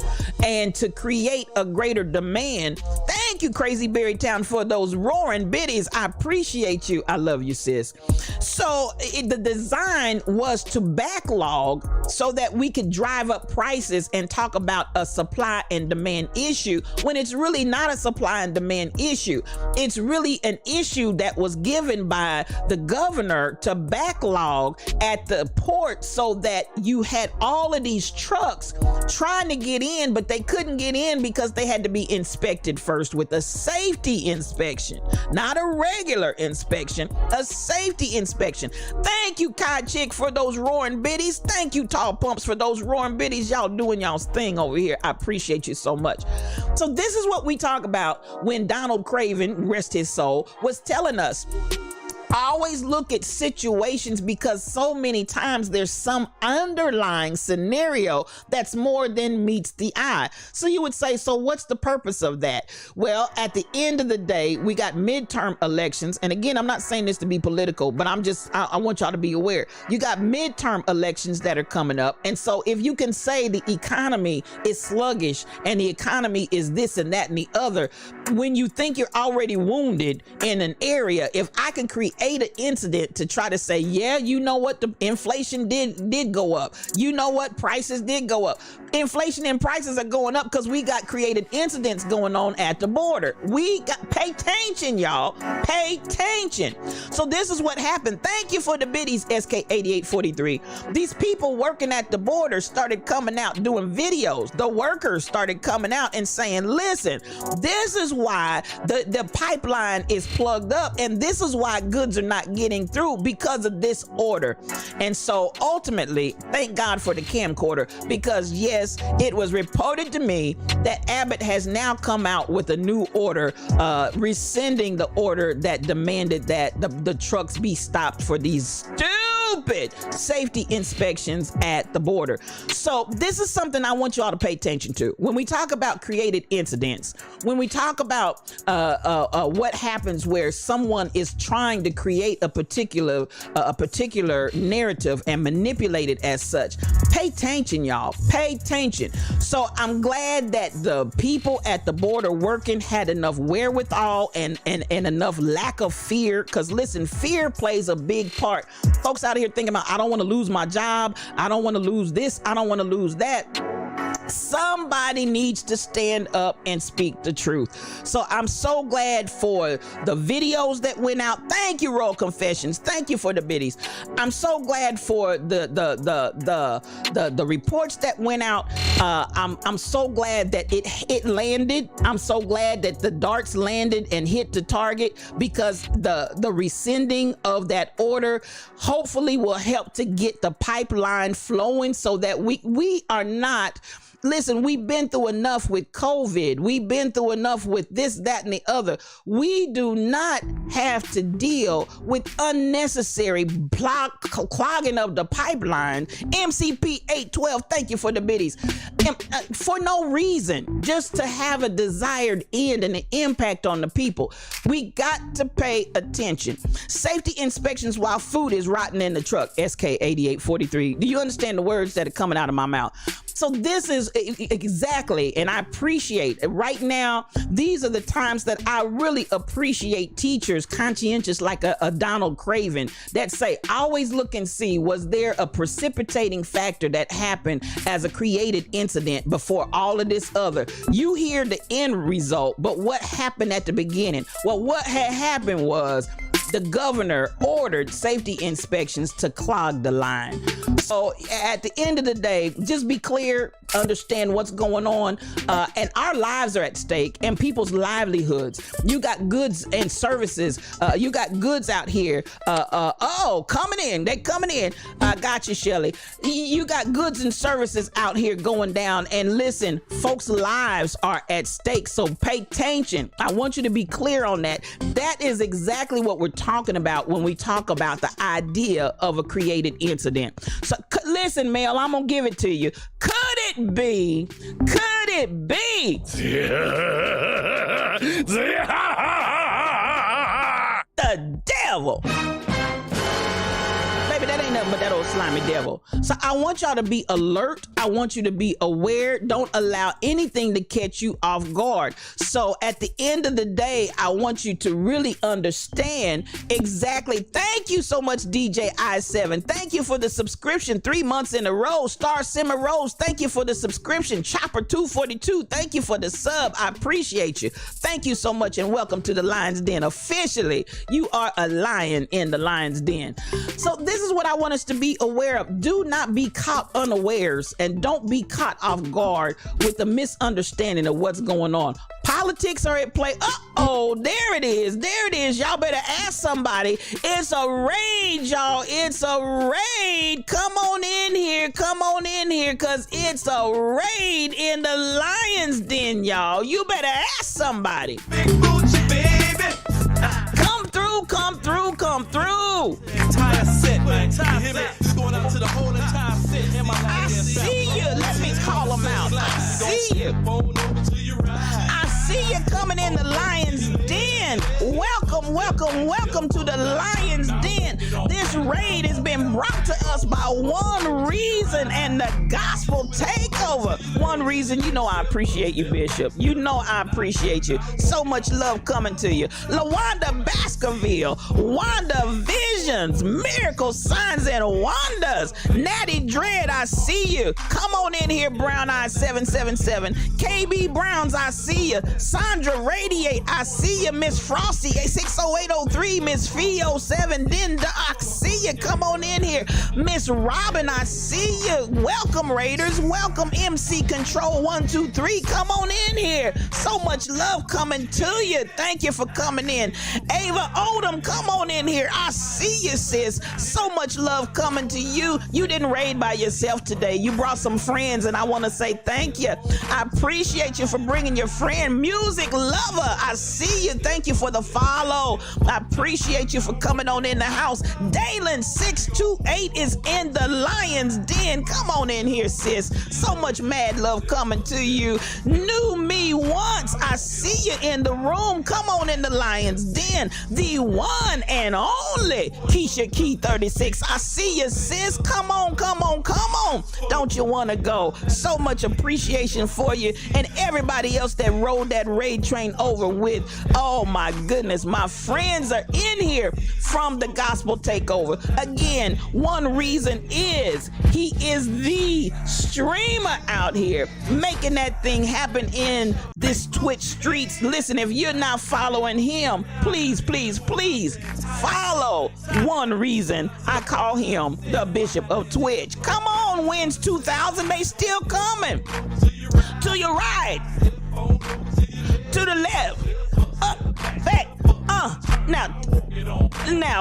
and to create a greater demand. Thank you, Crazy Berry Town, for those roaring biddies. I appreciate you. I love you, sis. So the design was to backlog so that we could drive up prices and talk about a supply and demand issue, when it's really not a supply and demand issue. It's really an issue that was given by the governor to backlog at the port, so that you had all of these trucks trying to get in, but they couldn't get in because they had to be inspected first with a safety inspection, not a regular inspection, a safety inspection. Thank you, Kai Chick, for those roaring biddies. Thank you, Tall Pumps, for those roaring biddies. Y'all doing y'all's thing over here. I appreciate you so much. So this is what we talk about when Donald Craven, rest his soul, was telling us, always look at situations, because so many times there's some underlying scenario that's more than meets the eye. So you would say, so what's the purpose of that? Well, at the end of the day, we got midterm elections. And again, I'm not saying this to be political, but I want y'all to be aware. You got midterm elections that are coming up. And so if you can say the economy is sluggish and the economy is this and that and the other, when you think you're already wounded in an area, if I can create an incident to try to say, yeah, you know what, the inflation did go up, you know what, prices did go up. Inflation and prices are going up because we got created incidents going on at the border. We got, pay attention, y'all, pay attention. So this is what happened. Thank you for the biddies, SK8843. These people working at the border started coming out doing videos. The workers started coming out and saying, listen, this is why the pipeline is plugged up, and this is why goods are not getting through, because of this order. And so ultimately, thank God for the camcorder, because yes, it was reported to me that Abbott has now come out with a new order, rescinding the order that demanded that the trucks be stopped for these stupid safety inspections at the border. So this is something I want you all to pay attention to. When we talk about created incidents, when we talk about what happens where someone is trying to create a particular narrative and manipulate it as such, pay attention, y'all, pay attention. So I'm glad that the people at the border working had enough wherewithal and enough lack of fear, because listen, fear plays a big part. Folks out here thinking about, I don't want to lose my job, I don't want to lose this, I don't want to lose that. Somebody needs to stand up and speak the truth. So I'm so glad for the videos that went out. Thank you, Royal Confessions. Thank you for the biddies. I'm so glad for the reports that went out. I'm so glad that it landed. I'm so glad that the darts landed and hit the target, because the rescinding of that order hopefully will help to get the pipeline flowing so that we are not. Listen, we've been through enough with COVID. We've been through enough with this, that, and the other. We do not have to deal with unnecessary clogging of the pipeline. MCP 812, thank you for the biddies. For no reason, just to have a desired end and an impact on the people. We got to pay attention. Safety inspections while food is rotting in the truck. SK 8843. Do you understand the words that are coming out of my mouth? So this is exactly, and I appreciate right now, these are the times that I really appreciate teachers conscientious like a Donald Craven that say, always look and see, was there a precipitating factor that happened as a created incident before all of this other? You hear the end result, but what happened at the beginning? Well, what had happened was the governor ordered safety inspections to clog the line. So at the end of the day, just be clear, understand what's going on, and our lives are at stake and people's livelihoods. You got goods and services. You got goods out here. Coming in. They coming in. I got you, Shelly. You got goods and services out here going down. And listen, folks' lives are at stake. So pay attention. I want you to be clear on that. That is exactly what we're talking about when we talk about the idea of a created incident. So listen, Mel, I'm gonna give it to you. Could it be the devil? Baby, that ain't nothing but that old slimy devil. So I want y'all to be alert. I want you to be aware. Don't allow anything to catch you off guard. So at the end of the day, I want you to really understand exactly. Thank you so much, DJ I7. Thank you for the subscription 3 months in a row. Star Simmer Rose, thank you for the subscription. Chopper 242, thank you for the sub. I appreciate you. Thank you so much, and welcome to the Lion's Den. Officially, you are a lion in the Lion's Den. So this is what I want us to be aware of. Do not be caught unawares, and don't be caught off guard with the misunderstanding of what's going on. Politics are at play. Uh-oh, there it is. There it is. Y'all better ask somebody. It's a raid, y'all. It's a raid. Come on in here. Come on in here, because it's a raid in the Lion's Den, y'all. You better ask somebody. Big Gucci, baby. Come through, come through, come through. Entire set, man. Entire set. It's going up to the whole entire set. I see you. Let me call them out. I see you. I see you coming in the Lion's Den. Welcome, welcome, welcome to the Lion's Den. This raid has been brought to us by One Reason and the Gospel Takeover. One Reason, you know I appreciate you, Bishop. You know I appreciate you. So much love coming to you. LaWanda Baskerville, Wanda Visions, Miracle Signs and Wonders. Natty Dread, I see you. Come on in here, Brown Eye 777. KB Browns, I see you. Sandra Radiate, I see you. Miss Frosty 60803, Miss Fio 7 Dinda, I see you. Come on in here. Miss Robin, I see you. Welcome, Raiders. Welcome, MC Control 123. Come on in here. So much love coming to you. Thank you for coming in. Ava Odom, come on in here. I see you, sis. So much love coming to you. You didn't raid by yourself today. You brought some friends, and I want to say thank you. I appreciate you for bringing your friend. Music Lover, I see you. Thank you for the follow. I appreciate you for coming on in the house. Dalen 628 is in the Lion's Den. Come on in here, sis. So much mad love coming to you. Knew me once. I see you in the room. Come on in the Lion's Den. The one and only Keisha Key 36. I see you, sis. Come on, come on, come on. on. Don't you want to go? So much appreciation for you and everybody else that rode that raid train over with. Oh my goodness, my friends are in here from the Gospel Takeover. Again, one reason is he is the streamer out here making that thing happen in this Twitch streets. Listen, if you're not following him, please follow. One reason I call him the Bishop of Twitch. Come on, Wins 2000, they still coming. To your right, to the left, up, back, now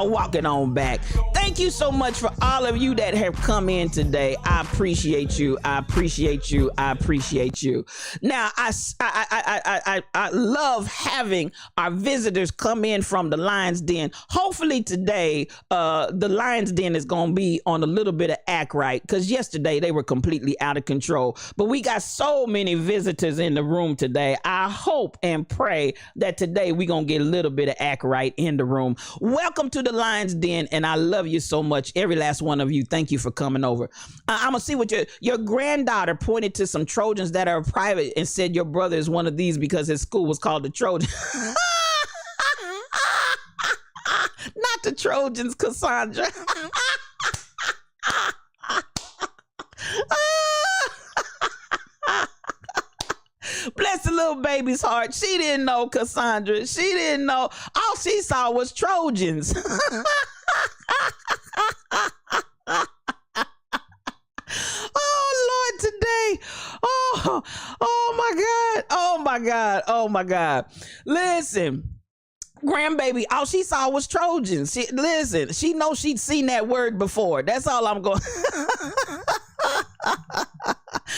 walking on back. Thank you so much for all of you that have come in today. I appreciate you. I appreciate you. I appreciate you. Now, I love having our visitors come in from the Lion's Den. Hopefully today, the Lion's Den is going to be on a little bit of act right, because yesterday they were completely out of control. But we got so many visitors in the room today. I hope and pray that today we're going to get a little bit of act right in the room. Welcome to the Lion's Den, and I love you so much, every last one of you. Thank you for coming over. I'm gonna see what your granddaughter pointed to some Trojans that are private and said your brother is one of these because his school was called the Trojan. Not the Trojans, Cassandra. Bless the little baby's heart. She didn't know, Cassandra. She didn't know. All she saw was Trojans. Oh, Lord, today. Oh, my God. Oh, my God. Oh, my God. Listen. Grandbaby, all she saw was Trojans. She knows she'd seen that word before. That's all I'm going.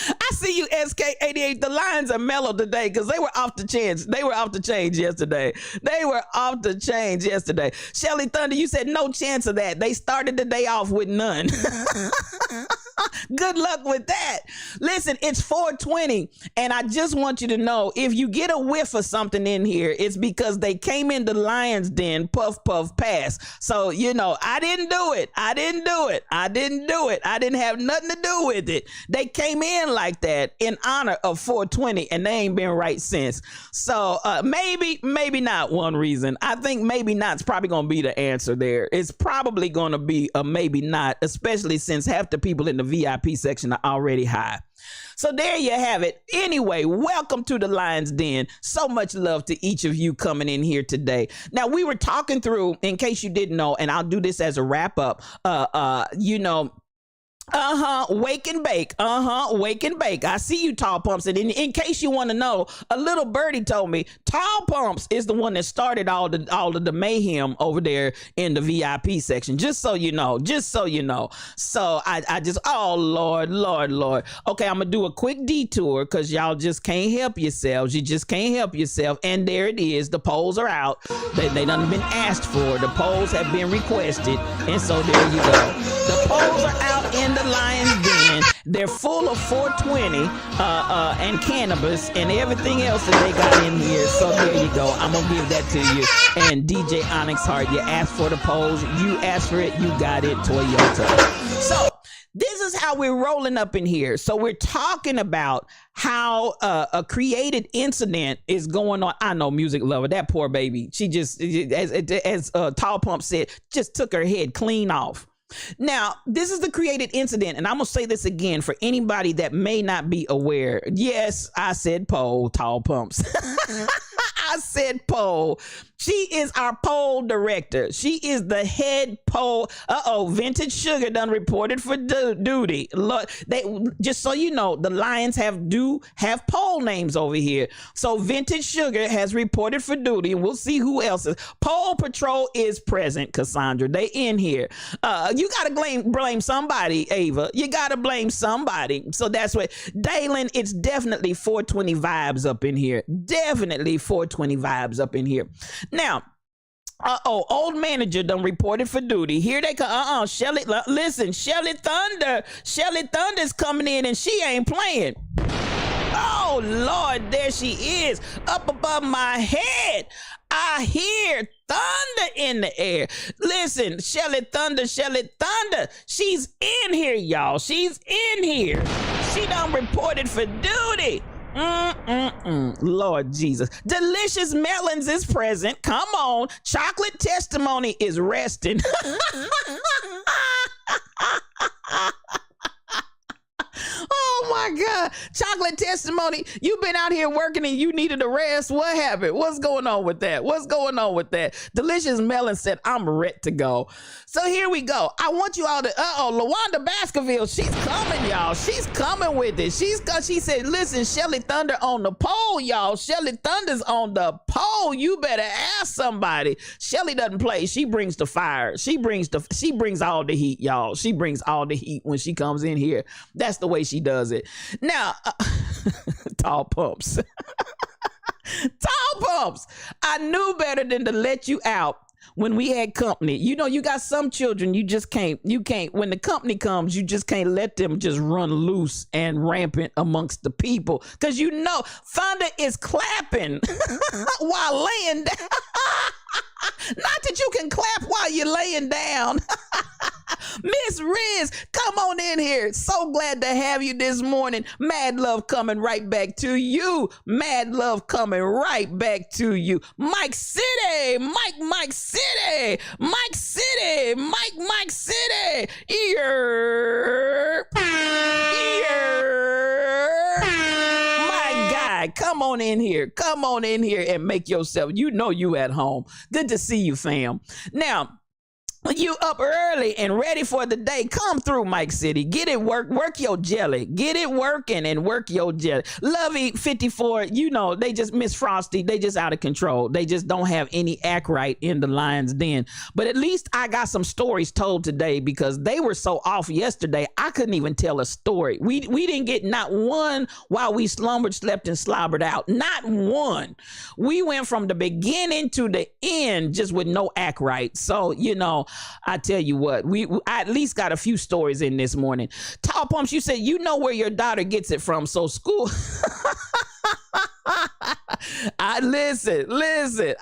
I see you, SK88. The lines are mellow today because they were off the chain. They were off the chain yesterday. Shelly Thunder, you said no chance of that. They started the day off with none. Good luck with that. Listen, it's 420, and I just want you to know, if you get a whiff of something in here, it's because they came into Lion's Den, puff, puff, pass. So, I didn't do it. I didn't have nothing to do with it. They came in like that in honor of 420, and they ain't been right since. So, maybe not one reason. I think maybe not's probably going to be the answer there. It's probably going to be a maybe not, especially since half the people in the VIP section are already high. So there you have it. Anyway, welcome to the Lion's Den. So much love to each of you coming in here today. Now, we were talking through, in case you didn't know, and I'll do this as a wrap up, wake and bake. Wake and bake. I see you, Tall Pumps. And in case you want to know, a little birdie told me Tall Pumps is the one that started all of the mayhem over there in the VIP section. Just so you know. So I just, oh Lord. Okay, I'm gonna do a quick detour because y'all just can't help yourselves. You just can't help yourself. And there it is. The polls are out. They done been asked for. The polls have been requested. And so there you go. The polls are out in the Lion's Den. They're full of 420 and cannabis and everything else that they got in here. So there you go. I'm gonna give that to you. And DJ Onyx Heart, you asked for the polls, you asked for it, you got it. Toyota. So this is how we're rolling up in here. So we're talking about how a created incident is going on. I know, music lover, that poor baby, she just, as Tall Pump said, just took her head clean off. Now, this is the created incident, and I'm going to say this again for anybody that may not be aware. Yes, I said poll, Tall Pumps. I said poll. She is our poll director. She is the head poll. Vintage Sugar done reported for duty. Look, just so you know, the Lions have poll names over here. So Vintage Sugar has reported for duty, and we'll see who else is. Poll Patrol is present, Cassandra. They in here. You gotta blame somebody, Ava. You gotta blame somebody. So that's what, Dalen, it's definitely 420 vibes up in here. Definitely 420 vibes up in here. Now, old manager done reported for duty. Here they come. Shelly, listen, Shelly Thunder's coming in and she ain't playing. Oh Oh Lord, there she is, up above my head. I hear thunder in the air. Listen, Shelly Thunder, she's in here, y'all. She's in here. She done reported for duty. Lord Jesus. Delicious Melons is present. Come on. Chocolate Testimony is resting. Oh my God. Chocolate Testimony, you've been out here working and you needed a rest. What happened? What's going on with that? Delicious Melon said, I'm ready to go. So here we go. I want you all to, LaWanda Baskerville, she's coming, y'all. She's coming with it. She said, listen, Shelly Thunder on the pole, y'all. Shelly Thunder's on the pole. You better ask somebody. Shelly doesn't play. She brings the fire. She brings all the heat, y'all. She brings all the heat when she comes in here. That's the way she does it. Now, Tall Pumps. Tall Pumps. I knew better than to let you out when we had company. You know, you got some children, you can't, when the company comes, you just can't let them just run loose and rampant amongst the people. Cause you know, Thunder is clapping while laying down. Not that you can clap while you're laying down. Miss Riz, come on in here. So glad to have you this morning. Mad love coming right back to you. Mad love coming right back to you. Mike City, Mike City, Mike City, Mike City. Ear. My guy, come on in here. Come on in here and make yourself, you know you at home. Good to see you, fam. Now, you up early and ready for the day. Come through, Mike City. Get it work your jelly. Get it working and work your jelly. Lovey 54, you know, they just Miss Frosty. They just out of control. They just don't have any act right in the lion's den. But at least I got some stories told today because they were so off yesterday. I couldn't even tell a story. We didn't get not one while we slumbered, slept, and slobbered out. Not one. We went from the beginning to the end just with no act right. So, you know, I tell you what, I at least got a few stories in this morning. Tall Pumps, you said you know where your daughter gets it from, so school. I listen.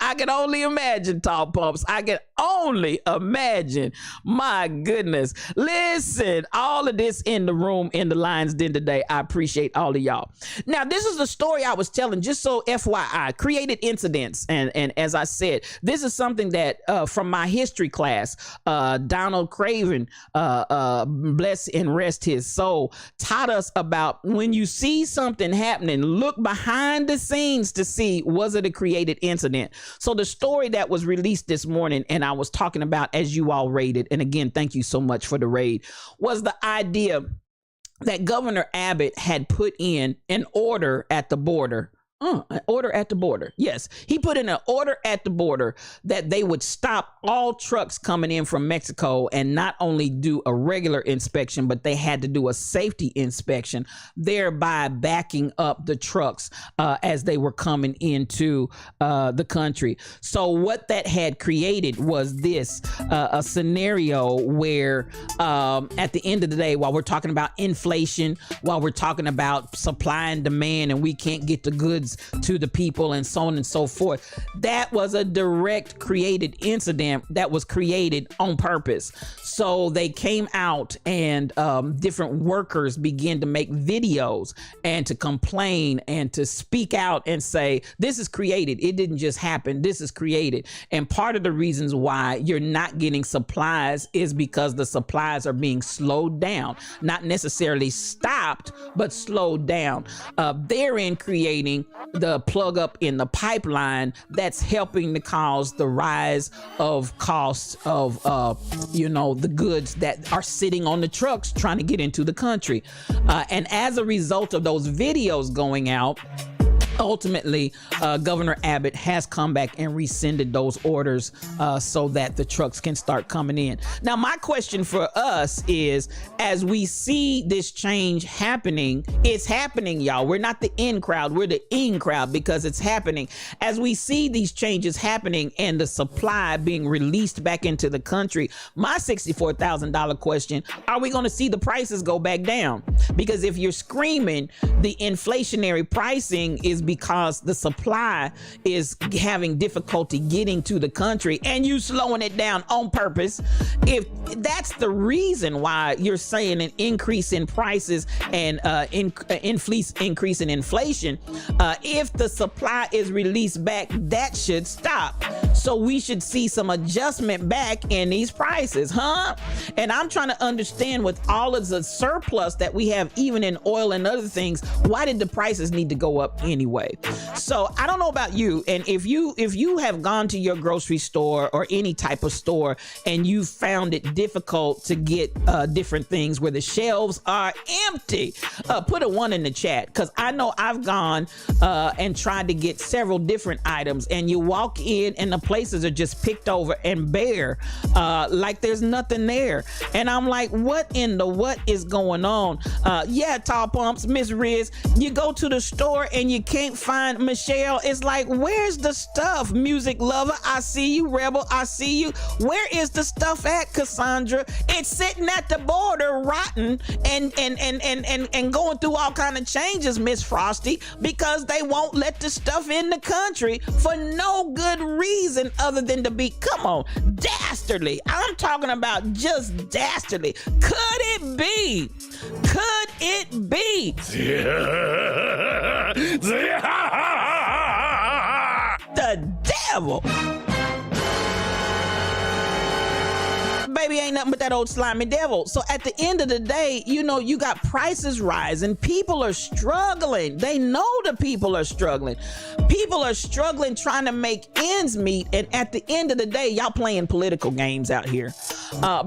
I can only imagine, Tall Pumps. I can only imagine. My goodness. Listen, all of this in the room in the Lion's Den today. I appreciate all of y'all. Now, this is the story I was telling, just so FYI, created incidents. And as I said, this is something that from my history class, Donald Craven, bless and rest his soul, taught us about when you see something happening, look behind the scenes to see, was it a created incident? So the story that was released this morning, and I was talking about as you all raided, and again, thank you so much for the raid, was the idea that Governor Abbott had put in an order at the border. An order at the border. Yes, he put in an order at the border that they would stop all trucks coming in from Mexico and not only do a regular inspection, but they had to do a safety inspection, thereby backing up the trucks as they were coming into the country. So what that had created was this, a scenario where at the end of the day, while we're talking about inflation, while we're talking about supply and demand, and we can't get the goods to the people and so on and so forth. That was a direct created incident that was created on purpose. So they came out and different workers began to make videos and to complain and to speak out and say, this is created. It didn't just happen. This is created. And part of the reasons why you're not getting supplies is because the supplies are being slowed down, not necessarily stopped, but slowed down. Therein creating the plug up in the pipeline that's helping to cause the rise of costs of, the goods that are sitting on the trucks trying to get into the country. And as a result of those videos going out, ultimately, Governor Abbott has come back and rescinded those orders so that the trucks can start coming in. Now, my question for us is, as we see this change happening, it's happening, y'all. We're not the in crowd, we're the in crowd, because it's happening. As we see these changes happening and the supply being released back into the country, my $64,000 question, are we going to see the prices go back down? Because if you're screaming the inflationary pricing is because the supply is having difficulty getting to the country and you slowing it down on purpose, if that's the reason why you're saying an increase in prices and increase in inflation, if the supply is released back, that should stop. So we should see some adjustment back in these prices, huh? And I'm trying to understand, with all of the surplus that we have, even in oil and other things, why did the prices need to go up anyway? So I don't know about you, and if you have gone to your grocery store or any type of store and you found it difficult to get different things where the shelves are empty, put a 1 in the chat, because I know I've gone and tried to get several different items, and you walk in and the places are just picked over and bare, like there's nothing there. And I'm like, what in the what is going on? Yeah, Tall Pumps, Miss Riz, you go to the store and you can't find Michelle. It's like, where's the stuff? Music Lover, I see you. Rebel, I see you. Where is the stuff at, Cassandra? It's sitting at the border, rotten and going through all kind of changes, Miss Frosty, because they won't let the stuff in the country for no good reason other than to be, come on, dastardly. I'm talking about just dastardly. Could it be? Could it be? The devil. Baby ain't nothing but that old slimy devil. So at the end of the day, you know, you got prices rising. People are struggling. They know the people are struggling. People are struggling trying to make ends meet. And at the end of the day, y'all playing political games out here.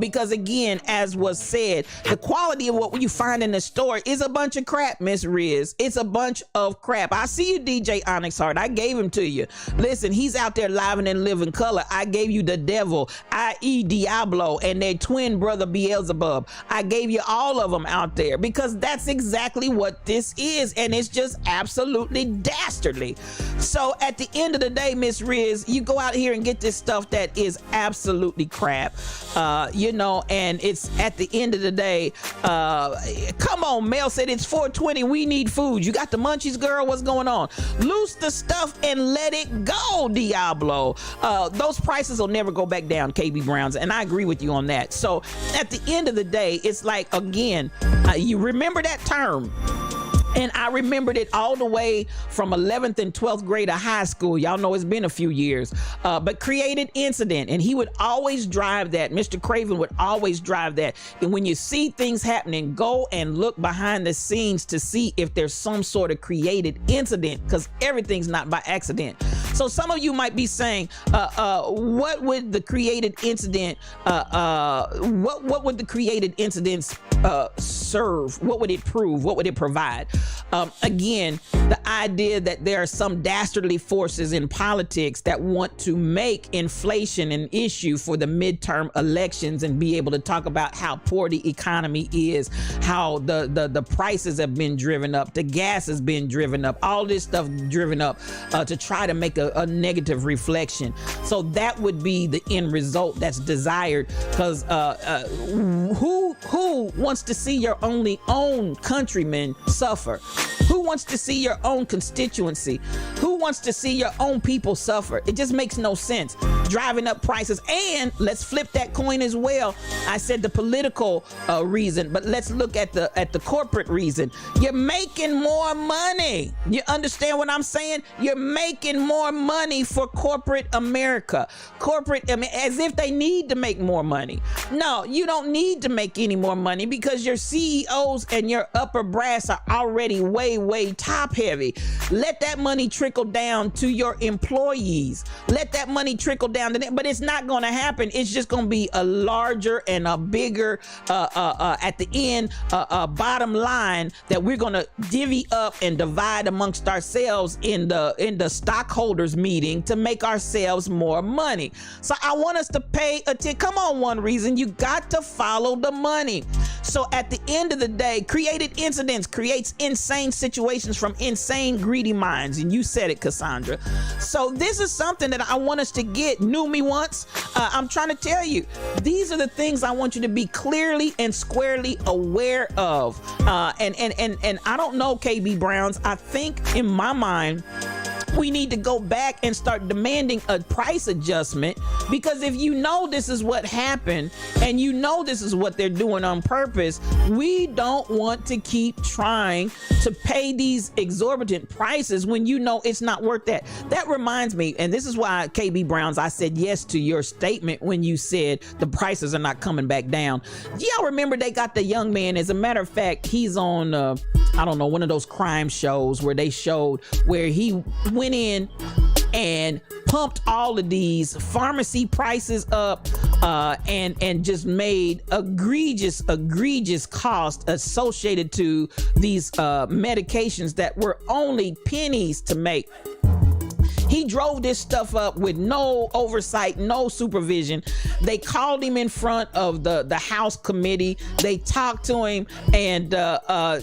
Because again, as was said, the quality of what you find in the store is a bunch of crap, Miss Riz. It's a bunch of crap. I see you, DJ Onyx Heart. I gave him to you. Listen, he's out there live and in living color. I gave you the devil, i.e. Diablo, and their twin brother Beelzebub. I gave you all of them out there because that's exactly what this is, and it's just absolutely dastardly. So at the end of the day, Miss Riz, you go out here and get this stuff that is absolutely crap, you know, and it's at the end of the day, come on, Mel said it's 4:20, we need food. You got the munchies, girl? What's going on? Loose the stuff and let it go, Diablo. Those prices will never go back down, KB Browns, and I agree with you on that. So at the end of the day, it's like, again, you remember that term. And I remembered it all the way from 11th and 12th grade of high school. Y'all know it's been a few years. But created incident. And he would always drive that. Mr. Craven would always drive that. And when you see things happening, go and look behind the scenes to see if there's some sort of created incident, because everything's not by accident. So some of you might be saying, what would the created incident, what would the created incidents serve? What would it prove? What would it provide? Again, the idea that there are some dastardly forces in politics that want to make inflation an issue for the midterm elections and be able to talk about how poor the economy is, how the prices have been driven up, the gas has been driven up, all this stuff driven up to try to make a negative reflection. So that would be the end result that's desired, because who wants to see your own countrymen suffer? Who wants to see your own constituency? Who wants to see your own people suffer? It just makes no sense. Driving up prices. And let's flip that coin as well. I said the political reason, but let's look at the corporate reason. You're making more money. You understand what I'm saying? You're making more money for corporate America. Corporate, I mean, as if they need to make more money. No, you don't need to make any more money because your CEOs and your upper brass are already way top heavy. Let that money trickle down to your employees. Let that money trickle down to them, but it's not going to happen. It's just going to be a larger and a bigger at the end bottom line that we're going to divvy up and divide amongst ourselves in the stockholders meeting to make ourselves more money. So I want us to pay attention. Come on, One Reason, you got to follow the money. So at the end of the day, created incidents creates insane situations from insane greedy minds, and you said it, Cassandra. So this is something that I want us to get. Knew me once. I'm trying to tell you, these are the things I want you to be clearly and squarely aware of. And I don't know, KB Browns. I think in my mind, we need to go back and start demanding a price adjustment, because if you know this is what happened and you know this is what they're doing on purpose, we don't want to keep trying to pay these exorbitant prices when you know it's not worth that. That reminds me, and this is why, KB Browns, I said yes to your statement when you said the prices are not coming back down. Do y'all remember they got the young man? As a matter of fact, he's on I don't know, one of those crime shows where they showed where he went in and pumped all of these pharmacy prices up and just made egregious cost associated to these medications that were only pennies to make. He drove this stuff up with no oversight, no supervision. They called him in front of the House committee. They talked to him, and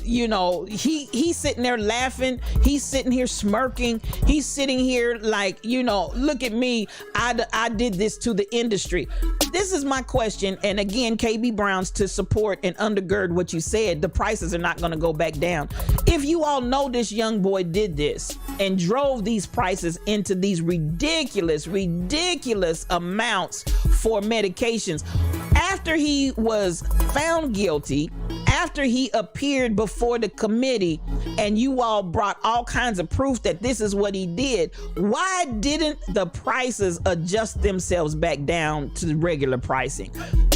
you know, he's sitting there laughing. He's sitting here smirking. He's sitting here like, you know, look at me. I did this to the industry. This is my question, and again, KB Browns, to support and undergird what you said, the prices are not going to go back down. If you all know this young boy did this and drove these prices into these ridiculous amounts for medications, after he was found guilty, after he appeared before the committee, and you all brought all kinds of proof that this is what he did, why didn't the prices adjust themselves back down to the regular pricing?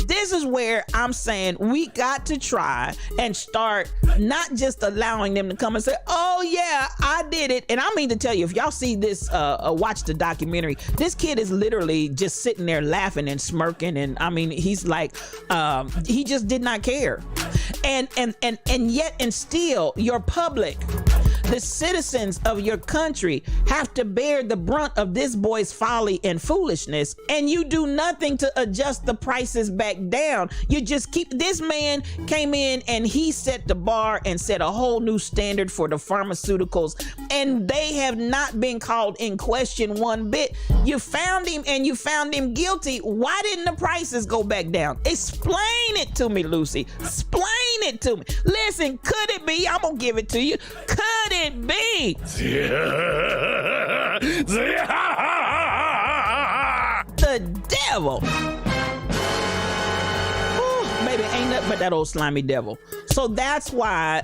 This is where I'm saying we got to try and start not just allowing them to come and say, oh yeah, I did it. And I mean to tell you, if y'all see this, watch the documentary, this kid is literally just sitting there laughing and smirking. And I mean, he's like, he just did not care. And yet and still your public, the citizens of your country, have to bear the brunt of this boy's folly and foolishness, and you do nothing to adjust the prices back down. You just keep, this man came in and he set the bar and set a whole new standard for the pharmaceuticals, and they have not been called in question one bit. You found him and you found him guilty. Why didn't the prices go back down? Explain it to me, Lucy. Explain it to me. Listen, could it be? I'm gonna give it to you. Could it be the devil? Baby, ain't nothing but that old slimy devil. So that's why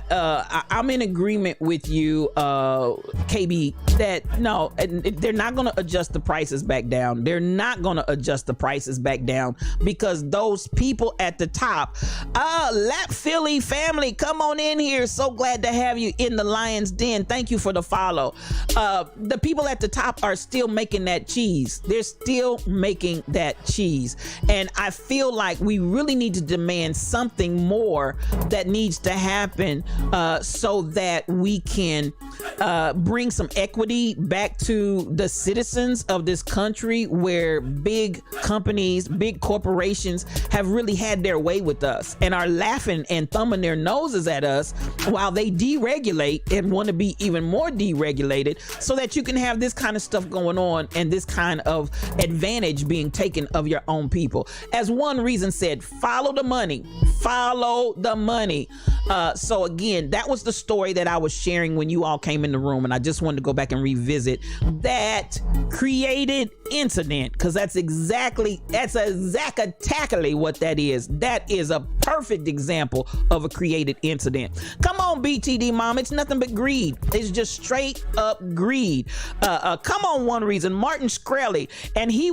I'm in agreement with you, KB, that no, they're not going to adjust the prices back down. They're not going to adjust the prices back down because those people at the top, Lap Philly family, come on in here. So glad to have you in the Lion's Den. Thank you for the follow. The people at the top are still making that cheese. They're still making that cheese. And I feel like we really need to demand something more that needs to happen so that we can bring some equity back to the citizens of this country, where big companies, big corporations have really had their way with us and are laughing and thumbing their noses at us while they deregulate and want to be even more deregulated, so that you can have this kind of stuff going on and this kind of advantage being taken of your own people. As One Reason said, follow the money. Follow the money. So again, that was the story that I was sharing when you all came in the room, and I just wanted to go back and revisit that created incident, because that's exactly what that is. That is a perfect example of a created incident. Come on, BTD mom, it's nothing but greed. It's just straight up greed. Come on, One Reason, Martin Shkreli, and he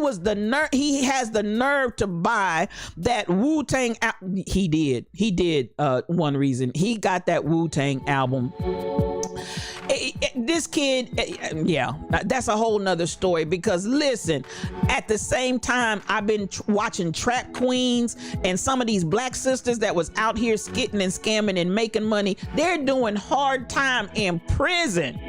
has the nerve to buy that Wu-Tang. He did. One Reason. He got that Wu-Tang album. this kid, yeah, that's a whole nother story. Because listen, at the same time, I've been watching Trap Queens, and some of these black sisters that was out here skitting and scamming and making money, they're doing hard time in prison.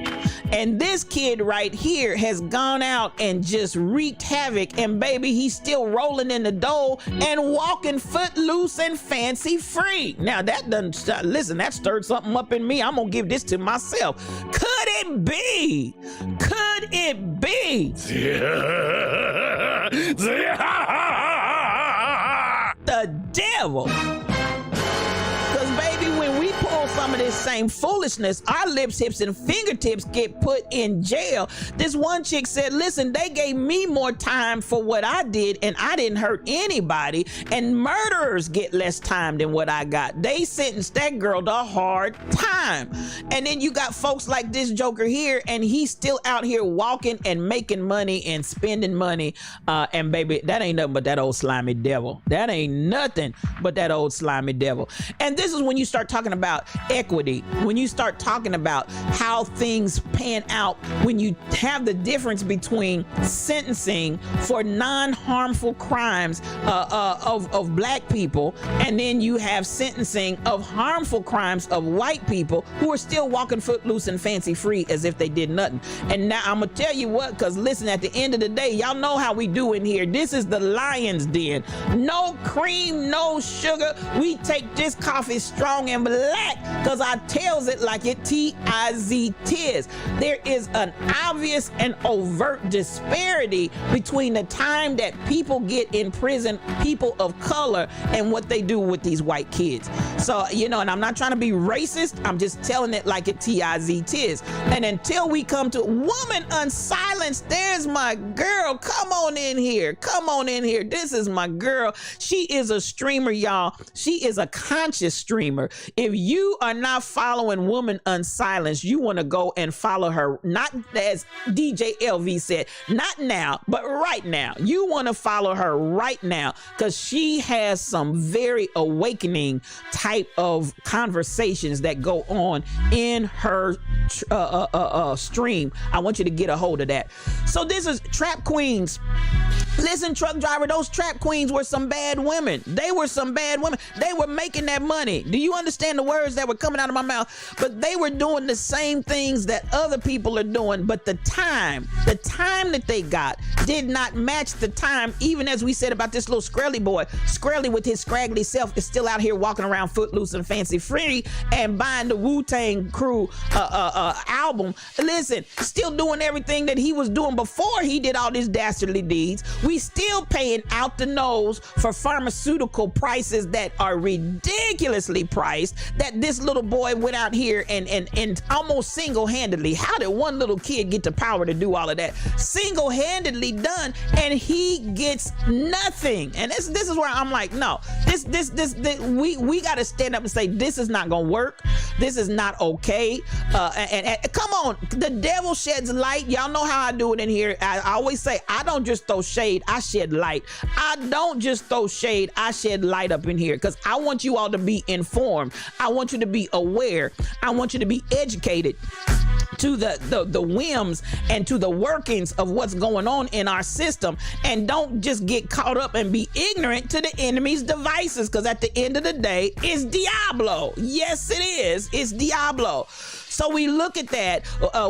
And this kid right here has gone out and just wreaked havoc, and baby, he's still rolling in the dough and walking footloose and fancy free. Now that doesn't, listen, that stirred something up in me. I'm gonna give this to myself. Could it be? Could it be? The devil. Because baby, when we pull some of this same foolishness, our lips, hips, and fingertips get put in jail. This one chick said, listen, they gave me more time for what I did, and I didn't hurt anybody, and murderers get less time than what I got. They sentenced that girl to a hard time. And then you got folks like this joker here, and he's still out here walking and making money and spending money. And baby, that ain't nothing but that old slimy devil. That ain't nothing but that old slimy devil. And this is when you start talking about equity, when you start talking about how things pan out, when you have the difference between sentencing for non-harmful crimes of black people, and then you have sentencing of harmful crimes of white people who are still walking footloose and fancy free as if they did nothing. And now I'm gonna tell you what, because listen, at the end of the day, y'all know how we do in here. This is the lion's den. No cream, no sugar. We take this coffee strong and black because I tells it like it T-I-Z-tis. There is an obvious and overt disparity between the time that people get in prison, people of color, and what they do with these white kids. So, you know, and I'm not trying to be racist, I'm just telling it like it T-I-Z-tis. And until we come to Woman Unsilenced, there's my girl. Come on in here. Come on in here. This is my girl. She is a streamer, y'all. She is a conscious streamer. If you are not following Woman Unsilenced, you want to go and follow her. Not as DJ LV said, not now, but right now. You want to follow her right now because she has some very awakening type of conversations that go on in her stream. I want you to get a hold of that. So this is Trap Queens. Listen, truck driver, those Trap Queens were some bad women. They were some bad women. They were making that money. Do you understand the words that were coming out of my mouth? But they were doing the same things that other people are doing, but the time that they got did not match the time, even as we said about this little Skrelly boy. Skrelly with his scraggly self is still out here walking around footloose and fancy free and buying the Wu-Tang Crew album. Listen, still doing everything that he was doing before he did all these dastardly deeds. We still paying out the nose for pharmaceutical prices that are ridiculously priced, that this little boy went out here and almost single-handedly, how did one little kid get the power to do all of that? Single-handedly done, and he gets nothing. And this is where I'm like, no, we got to stand up and say, this is not gonna work. This is not okay. And come on, the devil sheds light. Y'all know how I do it in here. I always say, I don't just throw shade, I shed light. I don't just throw shade, I shed light up in here because I want you all to be informed. I want you to be aware. I want you to be educated to the whims and to the workings of what's going on in our system, and don't just get caught up and be ignorant to the enemy's devices, because at the end of the day, it's Diablo. Yes, it is. It's Diablo. So we look at that,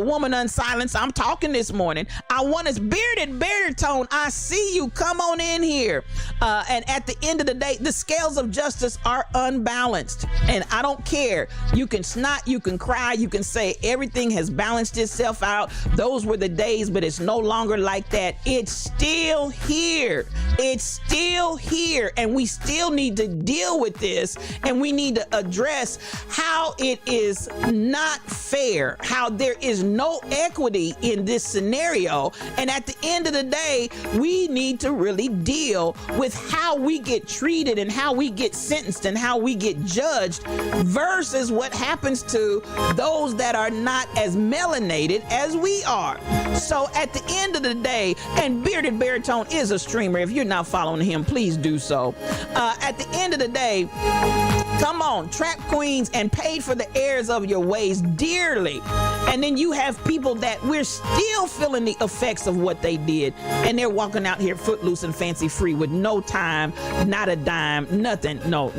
Woman Unsilenced. I'm talking this morning. I want us bearded baritone. I see you. Come on in here. And at the end of the day, the scales of justice are unbalanced. And I don't care. You can snot, you can cry, you can say everything has balanced itself out. Those were the days, but it's no longer like that. It's still here. It's still here. And we still need to deal with this. And we need to address how it is not fair, how there is no equity in this scenario. And at the end of the day, we need to really deal with how we get treated and how we get sentenced and how we get judged versus what happens to those that are not as melanated as we are. So at the end of the day, and Bearded Baritone is a streamer. If you're not following him, please do so. At the end of the day, come on, Trap Queens and paid for the heirs of your ways. Dear nearly. And then you have people that we're still feeling the effects of what they did, and they're walking out here footloose and fancy free with no time, not a dime, nothing. No.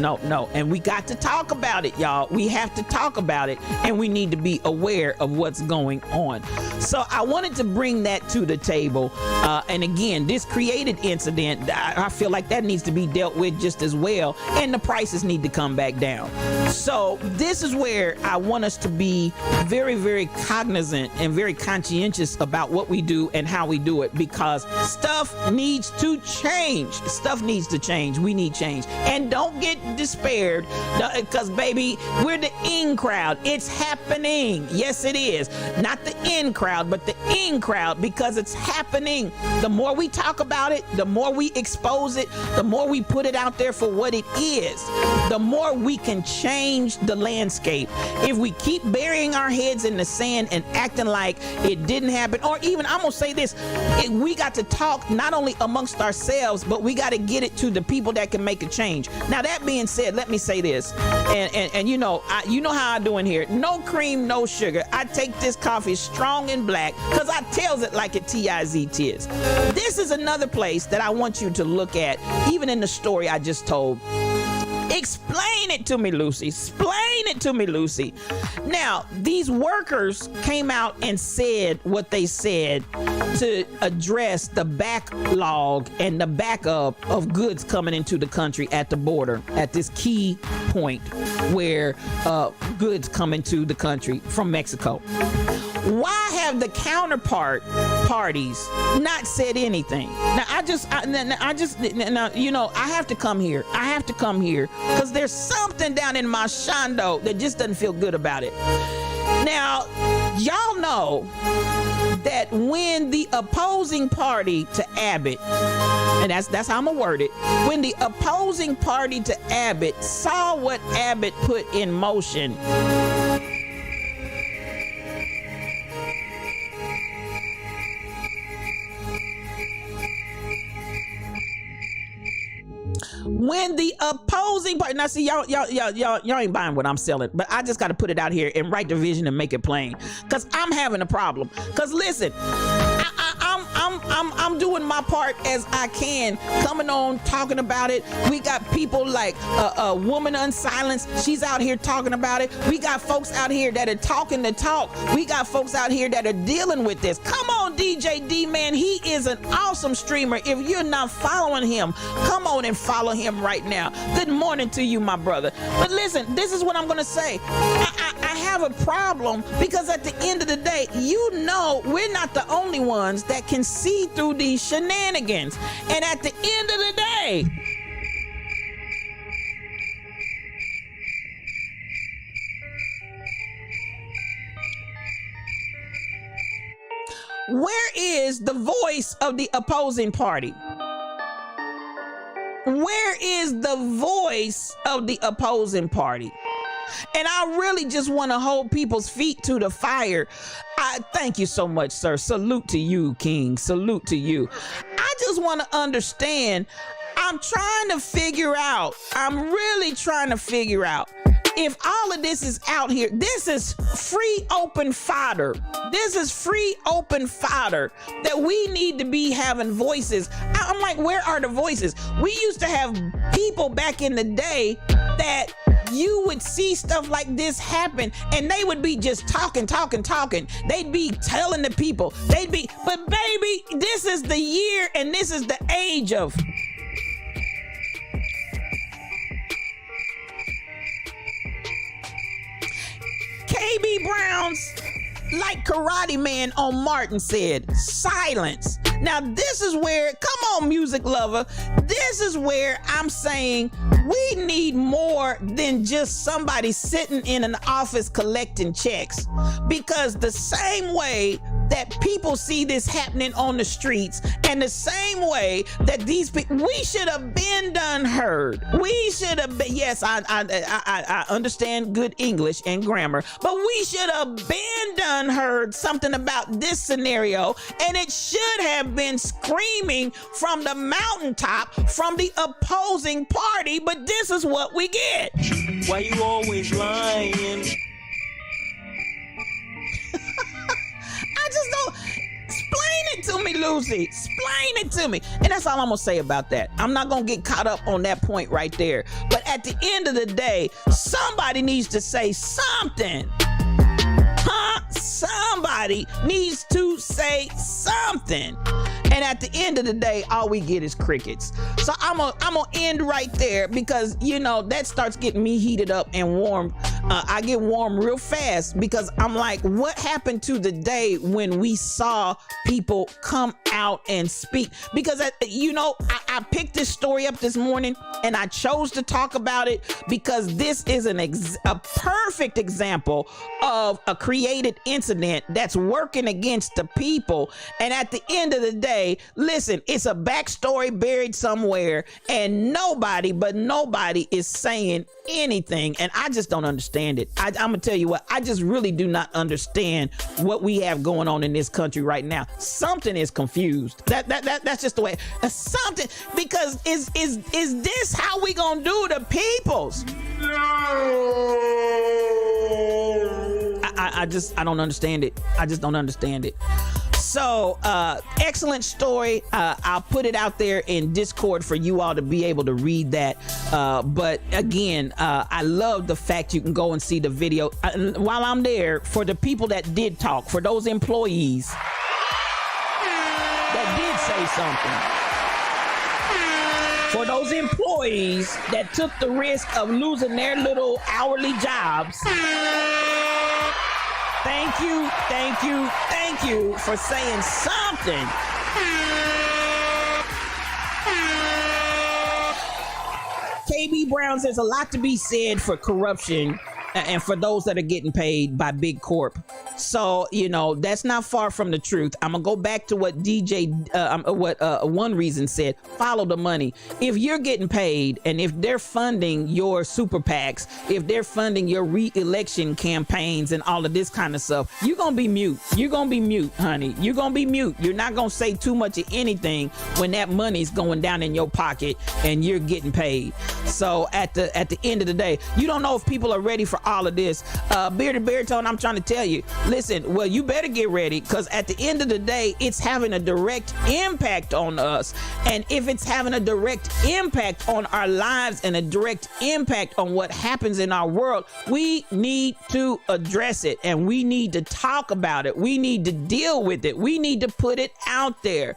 And we got to talk about it, y'all. We have to talk about it, and we need to be aware of what's going on. So I wanted to bring that to the table. And again, this created incident, I feel like that needs to be dealt with just as well, and the prices need to come back down. So this is where I want us to be very, very cognizant and very conscientious about what we do and how we do it, because stuff needs to change. Stuff needs to change. We need change. And don't get despaired, because baby, we're the in crowd. It's happening. Yes, it is. Not the in crowd, but the in crowd, because it's happening. The more we talk about it, the more we expose it, the more we put it out there for what it is, the more we can change the landscape. If we keep burying our heads in the sand and acting like it didn't happen, or even, I'm gonna say this, we got to talk not only amongst ourselves, but we got to get it to the people that can make a change. Now, that being said, let me say this, and you know how I do in here. No cream, no sugar. I take this coffee strong and black, because I tells it like it T-I-Z-Tis. This is another place that I want you to look at, even in the story I just told. Explain it to me, Lucy. Explain it to me, Lucy. Now, these workers came out and said what they said to address the backlog and the backup of goods coming into the country at the border, at this key point where goods come into the country from Mexico. Why have the counterpart parties not said anything? Now, I have to come here. I have to come here because there's something down in my shondo that just doesn't feel good about it. Now, y'all know that when the opposing party to Abbott, and that's how I'm gonna word it, when the opposing party to Abbott saw what Abbott put in motion, when the opposing party, now see, y'all ain't buying what I'm selling, but I just got to put it out here and write the vision and make it plain, because I'm having a problem. Because listen, I'm doing my part as I can, coming on, talking about it. We got people like a woman unsilenced. She's out here talking about it. We got folks out here that are talking the talk. We got folks out here that are dealing with this. Come on, DJ D, man. He is an awesome streamer. If you're not following him, come on and follow him right now. Good morning to you, my brother. But listen, this is what I'm going to say. I have a problem, because at the end of the day, we're not the only ones that can see through these shenanigans. And at the end of the day, where is the voice of the opposing party? Where is the voice of the opposing party? And I really just want to hold people's feet to the fire. I thank you so much, sir. Salute to you, King. Salute to you. I just want to understand. I'm really trying to figure out if all of this is out here. This is free open fodder. This is free open fodder that we need to be having voices. I'm like, where are the voices? We used to have people back in the day that you would see stuff like this happen, and they would be just talking. They'd be telling the people. But baby, this is the year and this is the age of KB Brown's, like Karate Man on Martin said, silence. Now this is where, come on, music lover, this is where I'm saying we need more than just somebody sitting in an office collecting checks. Because the same way that people see this happening on the streets, and the same way that these people, we should have been done heard. We should have been, yes, I understand good English and grammar, but we should have been done heard something about this scenario, and it should have been screaming from the mountaintop from the opposing party, but this is what we get. Why you always lying? Lucy. Explain it to me. And that's all I'm gonna say about that. I'm not gonna get caught up on that point right there. But at the end of the day, somebody needs to say something. Somebody needs to say something. And at the end of the day, all we get is crickets. So I'm gonna end right there because, you know, that starts getting me heated up and warm. I get warm real fast because I'm like, what happened to the day when we saw people come out and speak? Because, you know, I picked this story up this morning and I chose to talk about it because this is a perfect example of a created incident that's working against the people. And at the end of the day, listen, it's a backstory buried somewhere and nobody is saying anything. And I just don't understand it. I'm gonna tell you what, I just really do not understand what we have going on in this country right now. Something is confused. That's just the way. Something, because is this how we gonna do the peoples? I don't understand it. I just don't understand it. So, excellent story. I'll put it out there in Discord for you all to be able to read that. But again, I love the fact you can go and see the video. While I'm there, for the people that did talk, for those employees that did say something, for those employees that took the risk of losing their little hourly jobs, thank you for saying something. KB Browns, there's a lot to be said for corruption and for those that are getting paid by big corp. So, you know, that's not far from the truth. I'm gonna go back to what One Reason said. Follow the money. If you're getting paid and if they're funding your super PACs, if they're funding your re-election campaigns and all of this kind of stuff, you're gonna be mute. You're gonna be mute, honey. You're gonna be mute. You're not gonna say too much of anything when that money's going down in your pocket and you're getting paid. So at the end of the day, you don't know if people are ready for all of this. Bearded Baritone, I'm trying to tell you, listen, well, you better get ready, because at the end of the day, it's having a direct impact on us. And if it's having a direct impact on our lives and a direct impact on what happens in our world, we need to address it and we need to talk about it. We need to deal with it. We need to put it out there.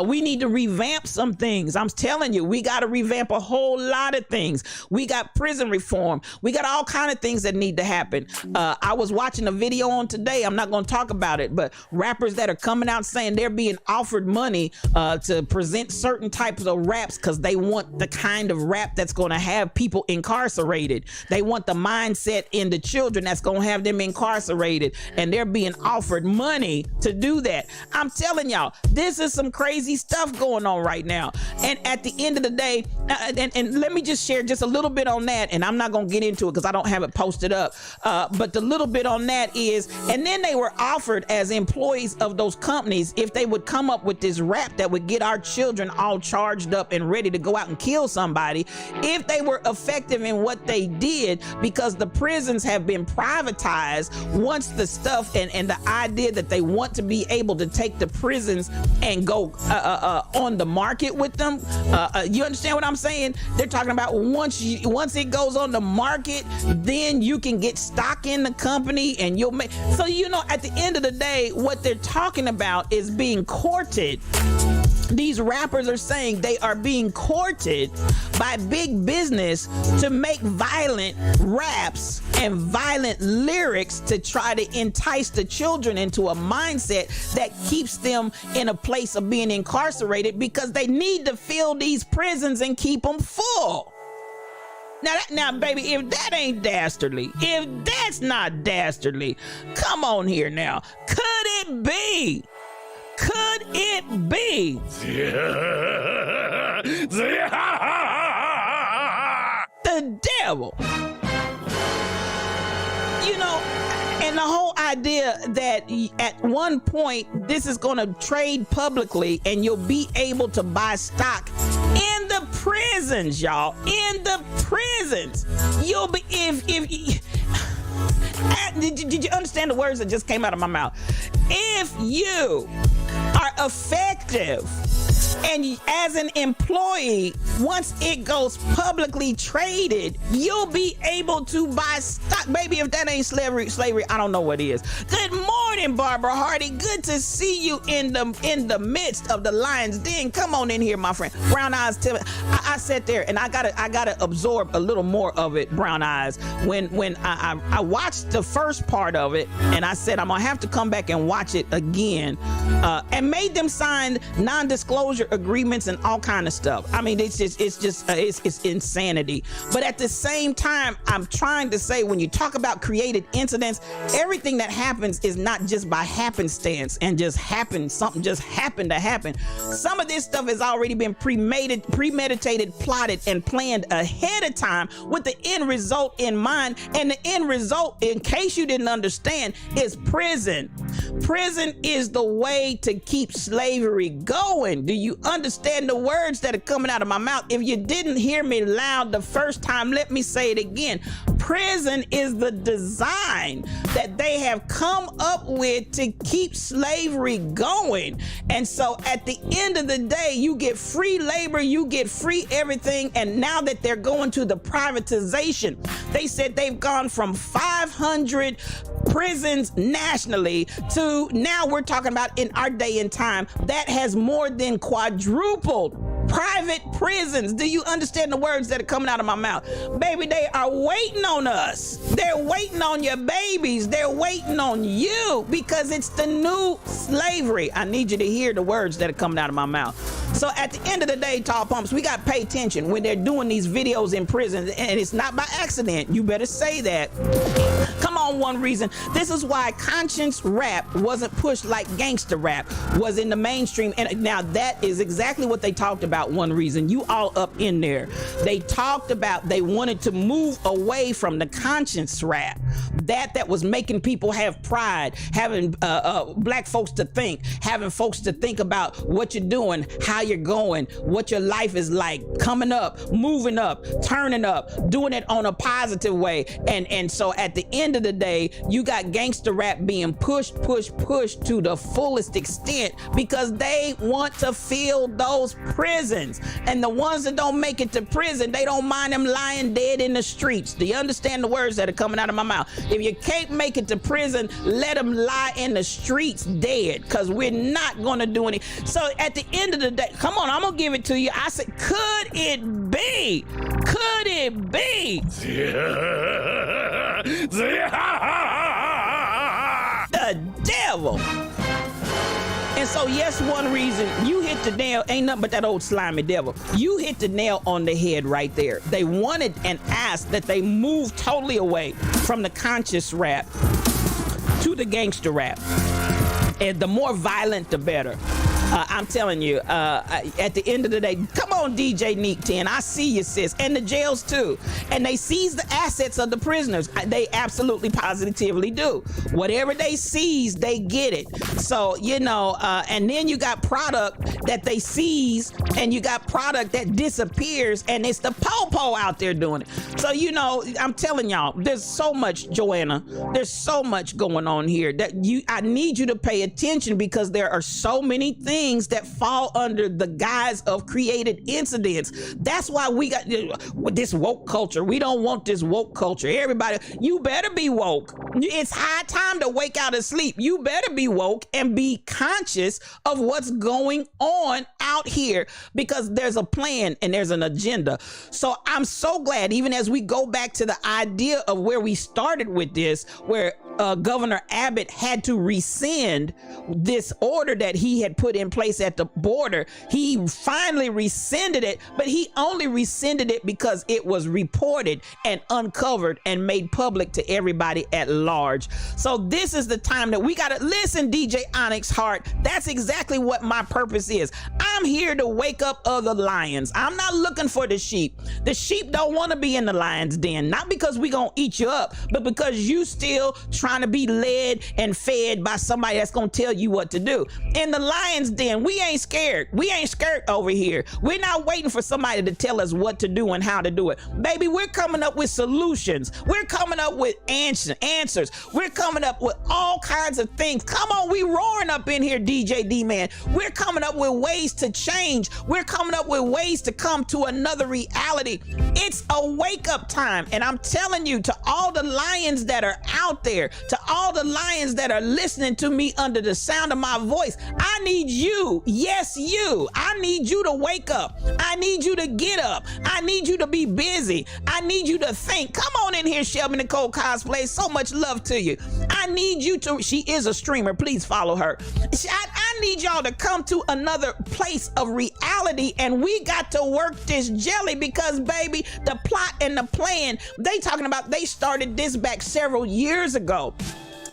We need to revamp some things. I'm telling you, we got to revamp a whole lot of things. We got prison reform. We got all kind of things that need to happen. I was watching a video on today. I'm not going to talk about it, but rappers that are coming out saying they're being offered money to present certain types of raps because they want the kind of rap that's going to have people incarcerated. They want the mindset in the children that's going to have them incarcerated, and they're being offered money to do that. I'm telling y'all, this is some crazy stuff going on right now. And at the end of the day, and let me just share just a little bit on that, and I'm not going to get into it because I don't have it posted up. But the little bit on that is, and then they were offered as employees of those companies, if they would come up with this rap that would get our children all charged up and ready to go out and kill somebody, if they were effective in what they did, because the prisons have been privatized. Once the stuff and the idea that they want to be able to take the prisons and go on the market with them, you understand what I'm saying? They're talking about once it goes on the market, then you can get stock in the company and you'll make. So, you know, at the end of the day, what they're talking about is being courted. These rappers are saying they are being courted by big business to make violent raps and violent lyrics to try to entice the children into a mindset that keeps them in a place of being incarcerated, because they need to fill these prisons and keep them full. Now, baby, if that ain't dastardly, if that's not dastardly, come on here now. Could it be? Could it be? The devil. You know, and the whole idea that at one point this is going to trade publicly and you'll be able to buy stock in the prisons, y'all. In the prisons. You'll be, did you understand the words that just came out of my mouth? If you are effective. And as an employee, once it goes publicly traded, you'll be able to buy stock. Baby, if that ain't slavery, I don't know what is. Good morning, Barbara Hardy. Good to see you in the midst of the lion's den. Come on in here, my friend. Brown Eyes, tell me. I sat there and I gotta absorb a little more of it, Brown Eyes. When I watched the first part of it, and I said I'm gonna have to come back and watch it again, and made them sign non-disclosure agreements and all kind of stuff. I mean, it's insanity. But at the same time, I'm trying to say, when you talk about created incidents, everything that happens is not just by happenstance and just happen. Something just happened to happen. Some of this stuff has already been premeditated, plotted, and planned ahead of time with the end result in mind. And the end result, in case you didn't understand, is prison. Prison is the way to keep slavery going. Do you understand the words that are coming out of my mouth? If you didn't hear me loud the first time, let me say it again. Prison is the design that they have come up with to keep slavery going. And so at the end of the day, you get free labor, you get free everything. And now that they're going to the privatization, they said they've gone from 500 prisons nationally to now we're talking about in our day and time that has more than quadrupled private prisons. Do you understand the words that are coming out of my mouth? Baby, they are waiting on us. They're waiting on your babies. They're waiting on you because it's the new slavery. I need you to hear the words that are coming out of my mouth. So at the end of the day, Tall Pumps, we got to pay attention when they're doing these videos in prison, and it's not by accident. You better say that. Come on, One Reason. This is why conscience rap wasn't pushed like gangster rap was in the mainstream. And now that is exactly what they talked about. One Reason, you all up in there. They talked about they wanted to move away from the conscience rap, that was making people have pride, having black folks to think, having folks to think about what you're doing, how you're going, what your life is like, coming up, moving up, turning up, doing it on a positive way. And so at the end of the day, you got gangster rap being pushed to the fullest extent because they want to fill those prisons. And the ones that don't make it to prison, they don't mind them lying dead in the streets. Do you understand the words that are coming out of my mouth? If you can't make it to prison, let them lie in the streets dead, because we're not going to do any. So at the end of the day, come on, I'm going to give it to you. I said, could it be? Could it be? The devil. And so, yes, One Reason, you hit the nail, ain't nothing but that old slimy devil. You hit the nail on the head right there. They wanted and asked that they move totally away from the conscious rap to the gangster rap. And the more violent, the better. I'm telling you, at the end of the day, come on, DJ Neek 10, I see you, sis, and the jails too. And they seize the assets of the prisoners. They absolutely positively do. Whatever they seize, they get it. So, you know, and then you got product that they seize, and you got product that disappears, and it's the po-po out there doing it. So, you know, I'm telling y'all, there's so much, Joanna, there's so much going on here that I need you to pay attention, because there are so many things that fall under the guise of created incidents. That's why we got this woke culture. We don't want this woke culture. Everybody, you better be woke. It's high time to wake out of sleep. You better be woke and be conscious of what's going on out here, because there's a plan and there's an agenda. So I'm so glad, even as we go back to the idea of where we started with this, where Governor Abbott had to rescind this order that he had put in place at the border. He finally rescinded it, but he only rescinded it because it was reported and uncovered and made public to everybody at large. So this is the time that we got to listen, DJ Onyx Hart. That's exactly what my purpose is. I'm here to wake up other lions. I'm not looking for the sheep. The sheep don't want to be in the lion's den, not because we gonna eat you up, but because you still trying trying to be led and fed by somebody that's gonna tell you what to do. In the lion's den, we ain't scared. We ain't scared over here. We're not waiting for somebody to tell us what to do and how to do it. Baby, we're coming up with solutions. We're coming up with answers. We're coming up with all kinds of things. Come on, we roaring up in here, DJ D-Man. We're coming up with ways to change. We're coming up with ways to come to another reality. It's a wake-up time, and I'm telling you, to all the lions that are out there, to all the lions that are listening to me under the sound of my voice, I need you, yes you, I need you to wake up. I need you to get up. I need you to be busy. I need you to think. Come on in here, Shelby Nicole Cosplay. So much love to you. I need you to, she is a streamer, please follow her. I need y'all to come to another place of reality, and we got to work this jelly, because baby, the plot and the plan, they talking about, they started this back several years ago.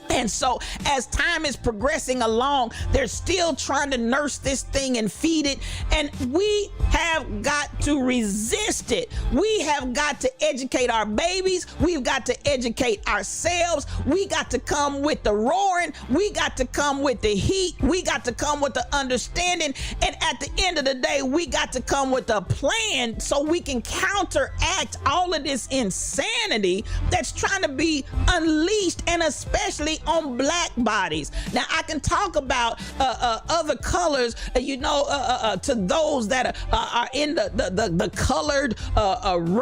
And so as time is progressing along, they're still trying to nurse this thing and feed it. And we have got to resist it. We have got to educate our babies. We've got to educate ourselves. We got to come with the roaring. We got to come with the heat. We got to come with the understanding. And at the end of the day, we got to come with a plan so we can counteract all of this insanity that's trying to be unleashed, and especially on black bodies. Now, I can talk about other colors, to those that are in the colored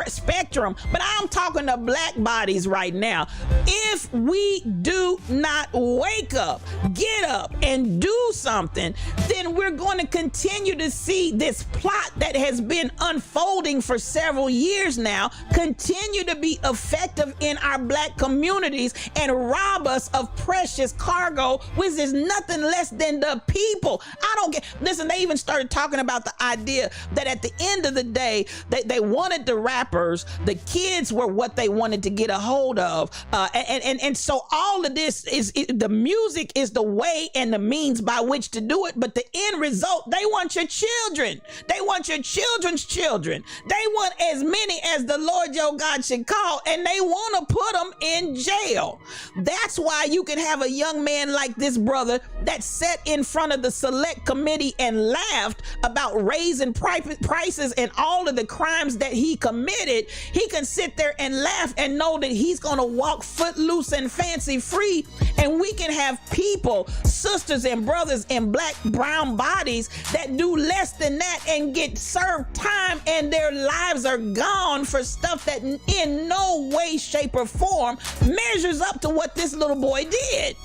spectrum, but I'm talking to black bodies right now. If we do not wake up, get up, and do something, then we're going to continue to see this plot that has been unfolding for several years now continue to be effective in our black communities and rob us of precious cargo, which is nothing less than the people. I don't get, listen, they even started talking about the idea that at the end of the day, they wanted the rappers, the kids were what they wanted to get a hold of. And so all of this is, the music is the way and the means by which to do it. But the end result, they want your children. They want your children's children. They want as many as the Lord your God should call, and they want to put them in jail. That's why you can have a young man like this brother that sat in front of the select committee and laughed about raising prices and all of the crimes that he committed. He can sit there and laugh and know that he's going to walk footloose and fancy free, and we can have people, sisters and brothers in black, brown bodies that do less than that and get served time, and their lives are gone for stuff that in no way, shape, or form measures up to what this little boy did.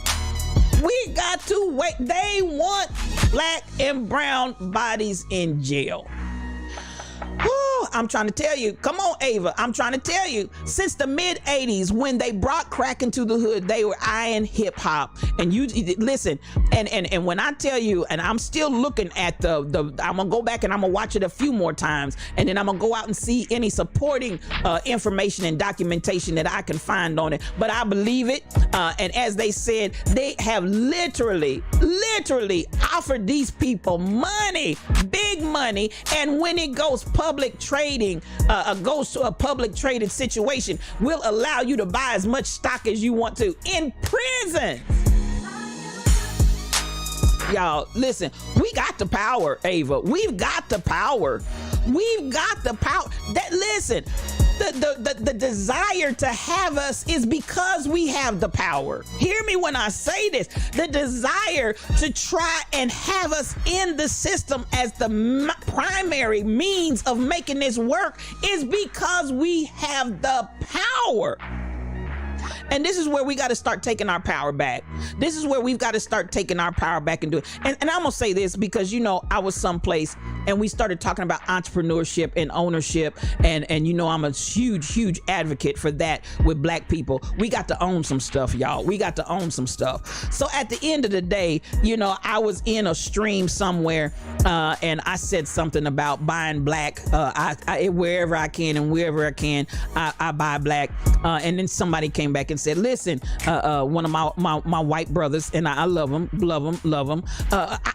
We got to wait. They want black and brown bodies in jail. Whew, I'm trying to tell you, come on, Ava, I'm trying to tell you, since the mid 80s, when they brought crack into the hood, they were eyeing hip hop. And you listen, and when I tell you, and I'm still looking at I'm gonna go back and I'm gonna watch it a few more times, and then I'm gonna go out and see any supporting information and documentation that I can find on it. But I believe it, and as they said, they have literally offered these people money, big money, and when it goes public trading, goes to a public traded situation, will allow you to buy as much stock as you want to in prison. Y'all, listen, we got the power, Ava. We've got the power. We've got the power. That, listen, the desire to have us is because we have the power. Hear me when I say this. The desire to try and have us in the system as the primary means of making this work is because we have the power. And this is where we got to start taking our power back. This is where we've got to start taking our power back and do it. And I'm going to say this because, I was someplace and we started talking about entrepreneurship and ownership. And I'm a huge advocate for that with black people. We got to own some stuff, y'all. We got to own some stuff. So at the end of the day, I was in a stream somewhere and I said something about buying black. Wherever I can and wherever I can, I buy black. And then somebody came back and said, listen, one of my white brothers, and I love them.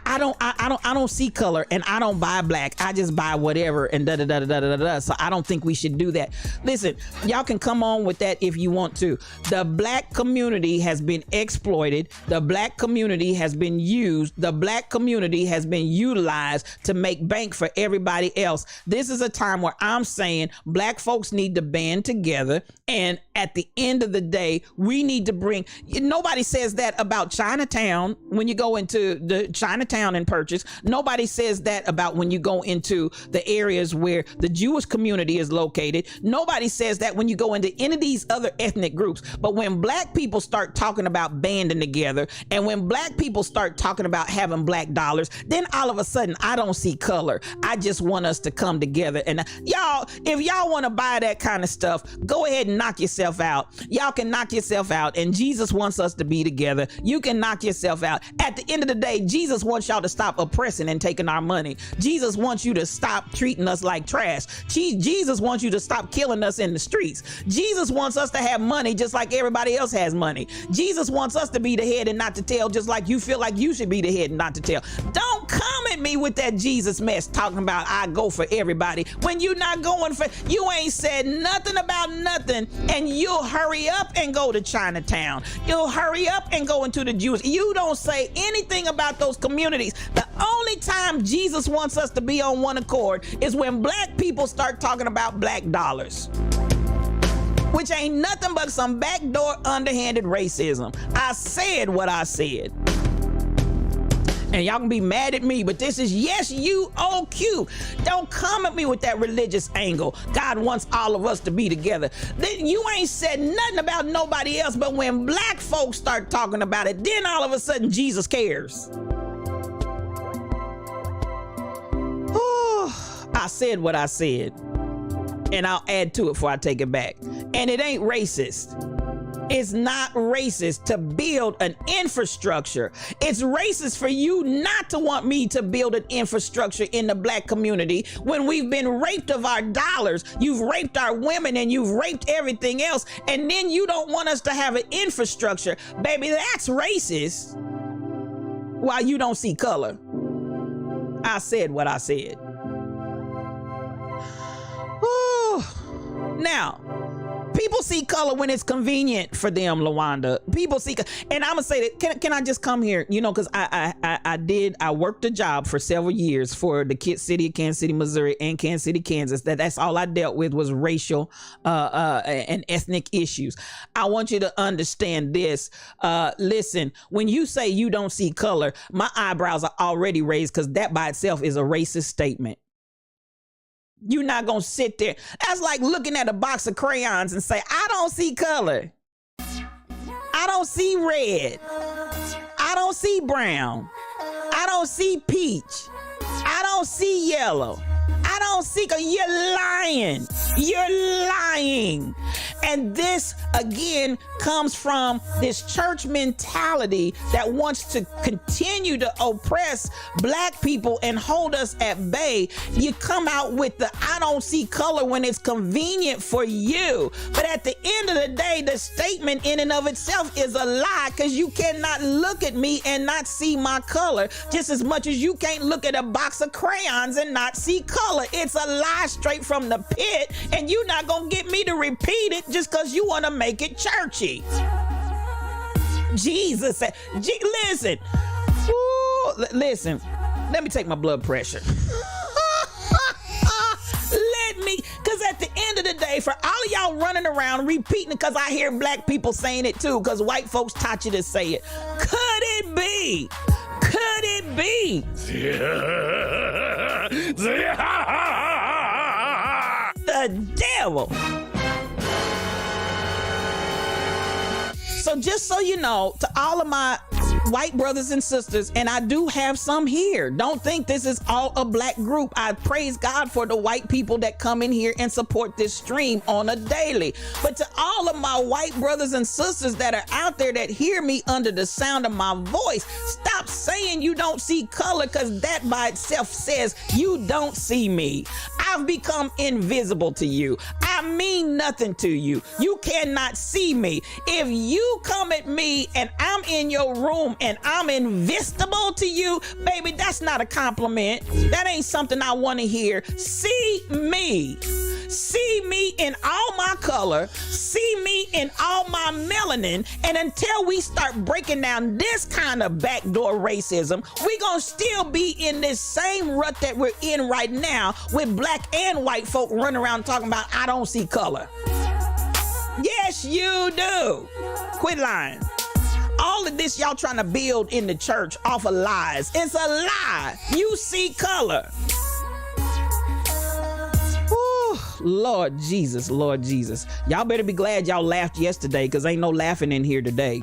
I I don't see color, and I don't buy black. I just buy whatever and da da da da da da. So I don't think we should do that. Listen, y'all can come on with that if you want to. The black community has been exploited. The black community has been used. The black community has been utilized to make bank for everybody else. This is a time where I'm saying black folks need to band together, and at the end of the day, we need to bring. Nobody says that about Chinatown when you go into the Chinatown and purchase. Nobody says that about when you go into the areas where the Jewish community is located. Nobody says that when you go into any of these other ethnic groups. But when black people start talking about banding together, and when black people start talking about having black dollars, then all of a sudden I don't see color. I just want us to come together. And y'all, if y'all want to buy that kind of stuff, go ahead and knock yourself out. Y'all can knock yourself out, and Jesus wants us to be together. You can knock yourself out. At the end of the day, Jesus wants y'all to stop oppressing and taking our money. Jesus wants you to stop treating us like trash. Jesus wants you to stop killing us in the streets. Jesus wants us to have money just like everybody else has money. Jesus wants us to be the head and not to tail, just like you feel like you should be the head and not to tail. Don't come at me with that Jesus mess talking about I go for everybody when you're not going for. You ain't said nothing about nothing, and you'll hurry up and go to Chinatown. You'll hurry up and go into the Jewish. You don't say anything about those communities. The only time Jesus wants us to be on one accord is when black people start talking about black dollars, which ain't nothing but some backdoor underhanded racism. I said what I said. And y'all can be mad at me, but this is yes, UOQ. Don't come at me with that religious angle. God wants all of us to be together. Then you ain't said nothing about nobody else, but when black folks start talking about it, then all of a sudden Jesus cares. I said what I said, and I'll add to it before I take it back. And it ain't racist. It's not racist to build an infrastructure. It's racist for you not to want me to build an infrastructure in the black community when we've been raped of our dollars. You've raped our women and you've raped everything else, and then you don't want us to have an infrastructure. Baby, that's racist. While you don't see color. I said what I said. Now, people see color when it's convenient for them, LaWanda. People see, and I'm gonna say that. Can I just come here? You know, because I worked a job for several years for the city of Kansas City, Missouri, and Kansas City, Kansas. That's all I dealt with was racial and ethnic issues. I want you to understand this. Listen, when you say you don't see color, my eyebrows are already raised because that by itself is a racist statement. You're not going to sit there. That's like looking at a box of crayons and say, I don't see color. I don't see red. I don't see brown. I don't see peach. I don't see yellow. I don't see, you're lying. You're lying. And this, again, comes from this church mentality that wants to continue to oppress black people and hold us at bay. You come out with the I don't see color when it's convenient for you. But at the end of the day, the statement in and of itself is a lie, because you cannot look at me and not see my color, just as much as you can't look at a box of crayons and not see color. It's a lie straight from the pit, and you're not gonna get me to repeat it just because you want to make it churchy. Jesus said, listen, listen, let me take my blood pressure. Because at the end of the day, for all of y'all running around repeating it, because I hear black people saying it too, because white folks taught you to say it. Could it be? Could it be? The devil. So just so you know, to all of my white brothers and sisters, and I do have some here, don't think this is all a black group. I praise God for the white people that come in here and support this stream on a daily. But to all of my white brothers and sisters that are out there that hear me under the sound of my voice, stop saying you don't see color, because that by itself says you don't see me. I've become invisible to you. I mean nothing to you. You cannot see me. If you come at me and I'm in your room and I'm invisible to you, baby, that's not a compliment. That ain't something I want to hear. See me. See me in all my color. See me in all my melanin. And until we start breaking down this kind of backdoor racism, we gonna still be in this same rut that we're in right now, with black and white folk running around talking about, I don't see color. Yes, you do. Quit lying. All of this y'all trying to build in the church off of lies. It's a lie. You see color. Whew, Lord Jesus, Lord Jesus. Y'all better be glad y'all laughed yesterday, because ain't no laughing in here today.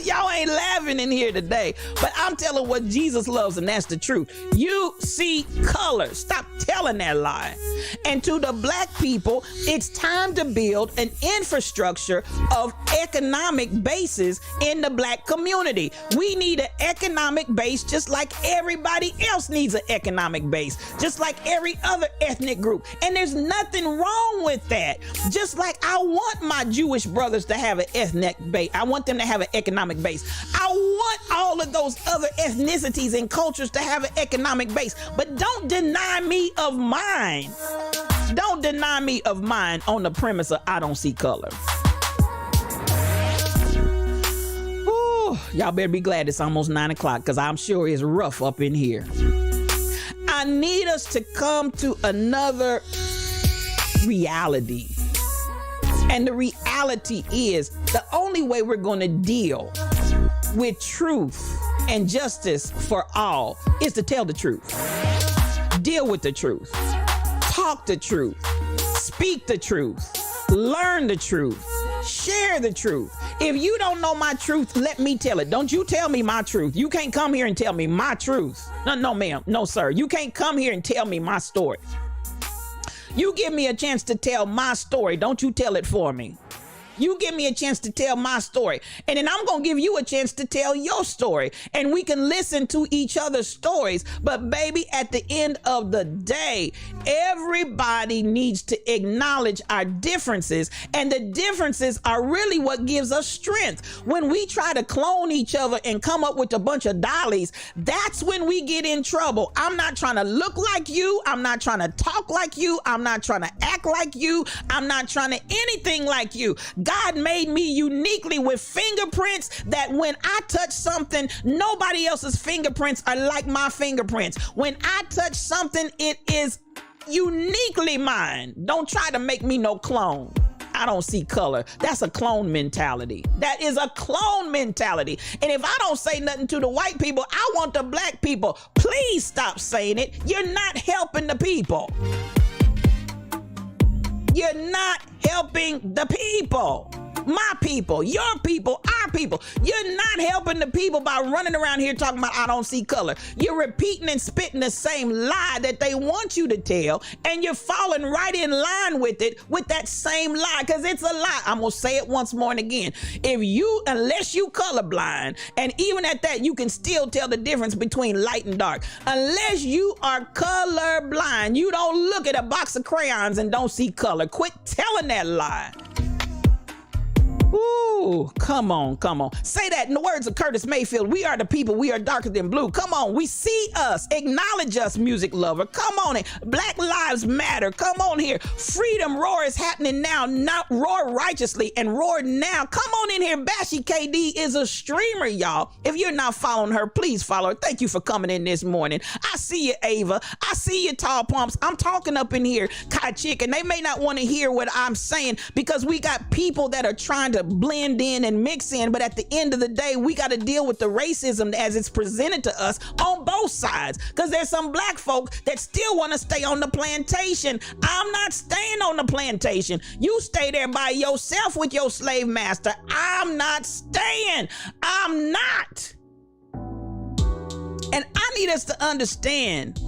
Y'all ain't laughing in here today, but I'm telling what Jesus loves, and that's the truth. You see color. Stop telling that lie. And to the black people, it's time to build an infrastructure of economic bases in the black community. We need an economic base just like everybody else needs an economic base, just like every other ethnic group. And there's nothing wrong with that. Just like I want my Jewish brothers to have an ethnic base. I want them to have an economic base. I want all of those other ethnicities and cultures to have an economic base, but don't deny me of mine. Don't deny me of mine on the premise of I don't see color. Ooh, y'all better be glad it's almost 9 o'clock, because I'm sure it's rough up in here. I need us to come to another reality. And the reality is, the only way we're going to deal with truth and justice for all is to tell the truth. Deal with the truth. Talk the truth. Speak the truth. Learn the truth. Share the truth. If you don't know my truth, let me tell it. Don't you tell me my truth. You can't come here and tell me my truth. No, ma'am. No, sir. You can't come here and tell me my story. You give me a chance to tell my story. Don't you tell it for me. You give me a chance to tell my story, and then I'm going to give you a chance to tell your story, and we can listen to each other's stories. But baby, at the end of the day, everybody needs to acknowledge our differences, and the differences are really what gives us strength. When we try to clone each other and come up with a bunch of dollies, that's when we get in trouble. I'm not trying to look like you. I'm not trying to talk like you. I'm not trying to act like you. I'm not trying to anything like you. God made me uniquely with fingerprints that when I touch something, nobody else's fingerprints are like my fingerprints. When I touch something, it is uniquely mine. Don't try to make me no clone. I don't see color. That's a clone mentality. That is a clone mentality. And if I don't say nothing to the white people, I want the black people. Please stop saying it. You're not helping the people. You're not helping the people. My people, your people, our people. You're not helping the people by running around here talking about I don't see color. You're repeating and spitting the same lie that they want you to tell, and you're falling right in line with it, with that same lie, because it's a lie. I'm going to say it once more and again. Unless you colorblind, and even at that, you can still tell the difference between light and dark. Unless you are colorblind, you don't look at a box of crayons and don't see color. Quit telling that lie. Ooh, come on, come on. Say that in the words of Curtis Mayfield. We are the people. We are darker than blue. Come on. We see us. Acknowledge us, music lover. Come on in. Black Lives Matter. Come on here. Freedom Roar is happening now. Not roar righteously and roar now. Come on in here. Bashy KD is a streamer, y'all. If you're not following her, please follow her. Thank you for coming in this morning. I see you, Ava. I see you, Tall Pumps. I'm talking up in here, Kai Chick, and they may not want to hear what I'm saying because we got people that are trying to blend in and mix in, but at the end of the day, we got to deal with the racism as it's presented to us on both sides, because there's some black folk that still want to stay on the plantation. I'm not staying on the plantation. You stay there by yourself with your slave master. I'm not staying. I'm not. And I need us to understand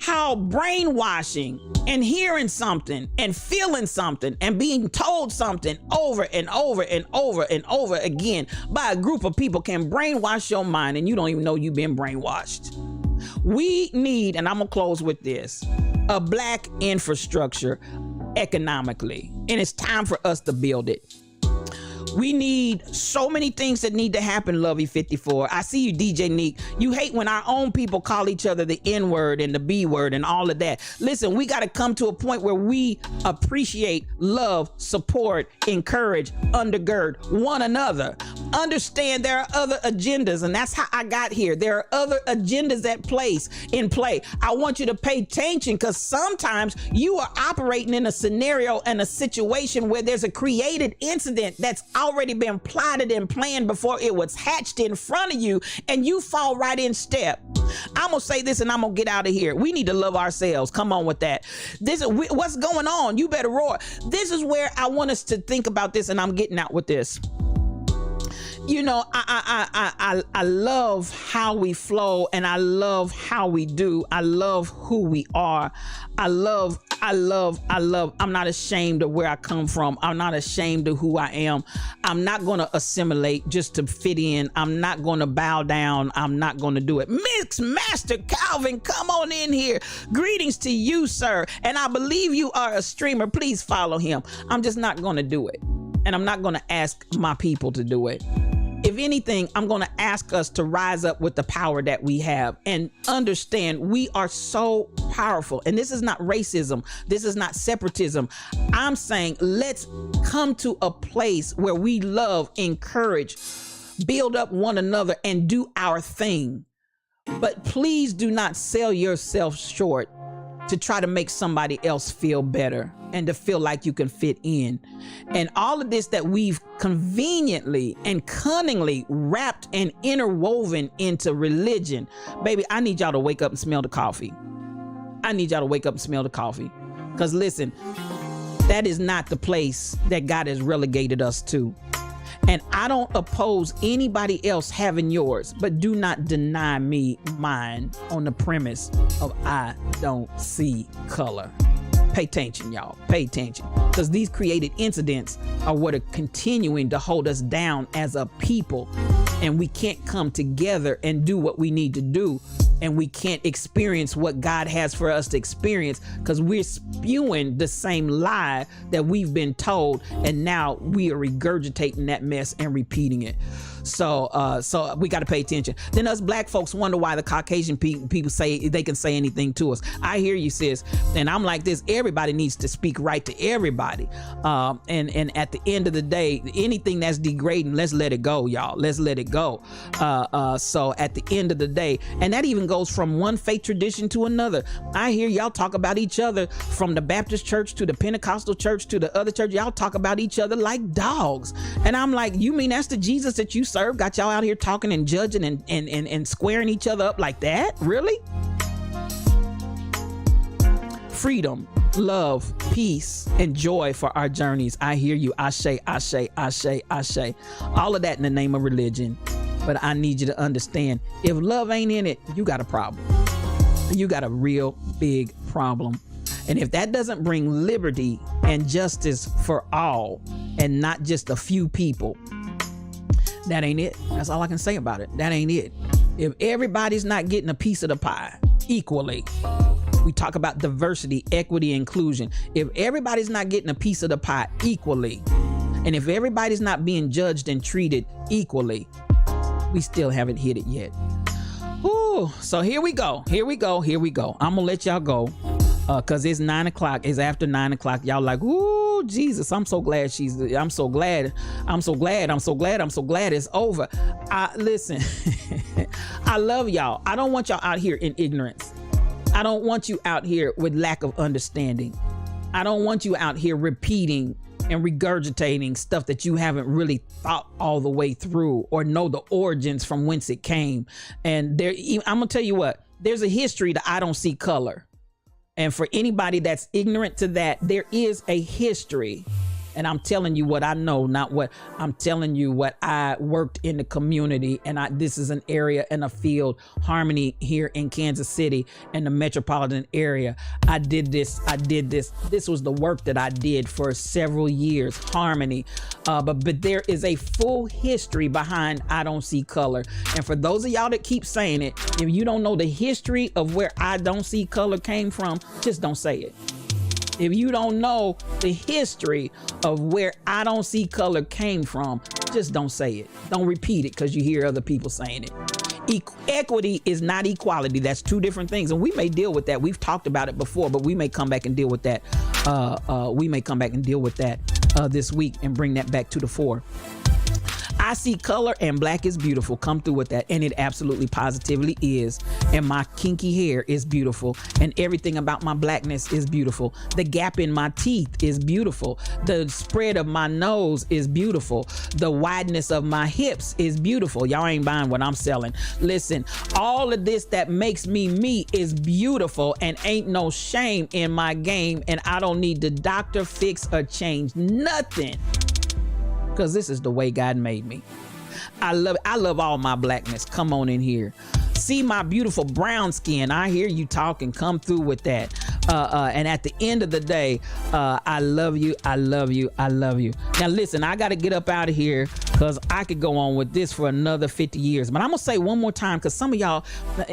how brainwashing and hearing something and feeling something and being told something over and over and over and over again by a group of people can brainwash your mind and you don't even know you've been brainwashed. We need, and I'm gonna close with this, a black infrastructure economically, and it's time for us to build it. We need so many things that need to happen, Lovey 54. I see you, DJ Neek. You hate when our own people call each other the N word and the B word and all of that. Listen, we got to come to a point where we appreciate, love, support, encourage, undergird one another. Understand there are other agendas, and that's how I got here. There are other agendas in play. I want you to pay attention, because sometimes you are operating in a scenario and a situation where there's a created incident that's already been plotted and planned before it was hatched in front of you, and you fall right in step. I'm gonna say this and I'm gonna get out of here. We need to love ourselves. Come on with that. This is what's going on. You better roar. This is where I want us to think about this, and I'm getting out with this. You know, I love how we flow, and I love how we do. I love who we are. I love. I'm not ashamed of where I come from. I'm not ashamed of who I am. I'm not going to assimilate just to fit in. I'm not going to bow down. I'm not going to do it. Mix Master Calvin, come on in here. Greetings to you, sir. And I believe you are a streamer. Please follow him. I'm just not going to do it. And I'm not going to ask my people to do it. If anything, I'm going to ask us to rise up with the power that we have and understand we are so powerful. And this is not racism. This is not separatism. I'm saying let's come to a place where we love, encourage, build up one another, and do our thing. But please do not sell yourself short to try to make somebody else feel better and to feel like you can fit in. And all of this that we've conveniently and cunningly wrapped and interwoven into religion, baby, I need y'all to wake up and smell the coffee. I need y'all to wake up and smell the coffee. Because listen, that is not the place that God has relegated us to. And I don't oppose anybody else having yours, but do not deny me mine on the premise of I don't see color. Pay attention, y'all. Pay attention. Because these created incidents are what are continuing to hold us down as a people. And we can't come together and do what we need to do. And we can't experience what God has for us to experience because we're spewing the same lie that we've been told. And now we are regurgitating that mess and repeating it. So we got to pay attention. Then us black folks wonder why the Caucasian people say they can say anything to us. I hear you, sis. And I'm like this. Everybody needs to speak right to everybody. And at the end of the day, anything that's degrading, let's let it go, y'all. Let's let it go. So at the end of the day, and that even goes from one faith tradition to another. I hear y'all talk about each other from the Baptist church to the Pentecostal church to the other church. Y'all talk about each other like dogs. And I'm like, you mean that's the Jesus that you serve? Got y'all out here talking and judging and squaring each other up like that? Really? Freedom, love, peace, and joy for our journeys. I hear you. Ashe, ashe, ashe, ashe. All of that in the name of religion. But I need you to understand, if love ain't in it, you got a problem. You got a real big problem. And if that doesn't bring liberty and justice for all and not just a few people, that ain't it. That's all I can say about it. That ain't it. If everybody's not getting a piece of the pie equally, we talk about diversity, equity, inclusion. If everybody's not getting a piece of the pie equally, and if everybody's not being judged and treated equally, we still haven't hit it yet. Ooh, so here we go. I'm gonna let y'all go because it's 9 o'clock. It's after 9 o'clock. Y'all like, ooh, Jesus, I'm so glad it's over. Listen, I love y'all. I don't want y'all out here in ignorance. I don't want you out here with lack of understanding. I don't want you out here repeating and regurgitating stuff that you haven't really thought all the way through or know the origins from whence it came. And I'm gonna tell you what, there's a history to I don't see color. And for anybody that's ignorant to that, there is a history. And I'm telling you what I know, not what I'm telling you what I worked in the community. And this is an area and a field, Harmony here in Kansas City and the metropolitan area. I did this. This was the work that I did for several years, Harmony. But there is a full history behind I Don't See Color. And for those of y'all that keep saying it, if you don't know the history of where I Don't See Color came from, just don't say it. If you don't know the history of where I Don't See Color came from, just don't say it. Don't repeat it because you hear other people saying it. Equity is not equality. That's two different things. And we may deal with that. We've talked about it before, but we may come back and deal with that. This week and bring that back to the fore. I see color and black is beautiful. Come through with that. And it absolutely positively is. And my kinky hair is beautiful. And everything about my blackness is beautiful. The gap in my teeth is beautiful. The spread of my nose is beautiful. The wideness of my hips is beautiful. Y'all ain't buying what I'm selling. Listen, all of this that makes me me is beautiful and ain't no shame in my game. And I don't need the doctor, fix, or change nothing. Because this is the way God made me. I love all my blackness. Come on in here. See my beautiful brown skin. I hear you talking. Come through with that. And at the end of the day, I love you. I love you. I love you. Now listen, I got to get up out of here because I could go on with this for another 50 years. But I'm going to say one more time because some of y'all,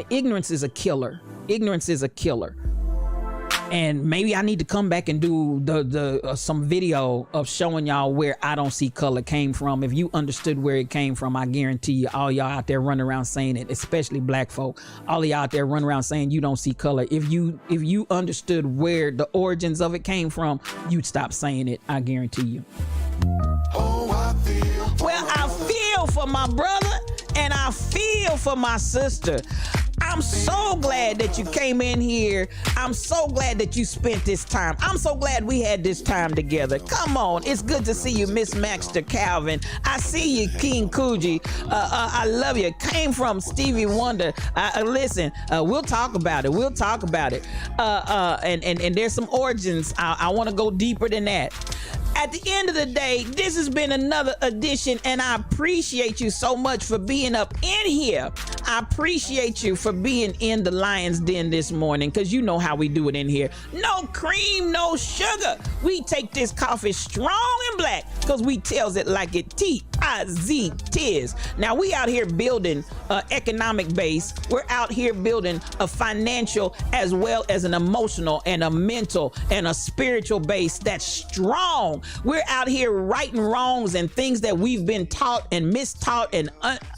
ignorance is a killer. Ignorance is a killer. And maybe I need to come back and do some video of showing y'all where I Don't See Color came from. If you understood where it came from, I guarantee you, all y'all out there running around saying it, especially black folk, all of y'all out there running around saying you don't see color. If you understood where the origins of it came from, you'd stop saying it. I guarantee you. Well, I feel for my brother and I feel for my sister. I'm so glad that you came in here. I'm so glad that you spent this time. I'm so glad we had this time together. Come on. It's good to see you, Miss Maxter Calvin. I see you, King Coogee. I love you. Came from Stevie Wonder. Listen, we'll talk about it. We'll talk about it. And there's some origins. I want to go deeper than that. At the end of the day, this has been another edition, and I appreciate you so much for being up in here. I appreciate you for being in the Lion's Den this morning, because you know how we do it in here. No cream, no sugar. We take this coffee strong and black, because we tells it like it T-I-Z, tis. Now, we out here building an economic base. We're out here building a financial as well as an emotional and a mental and a spiritual base that's strong. We're out here righting wrongs and things that we've been taught and mistaught and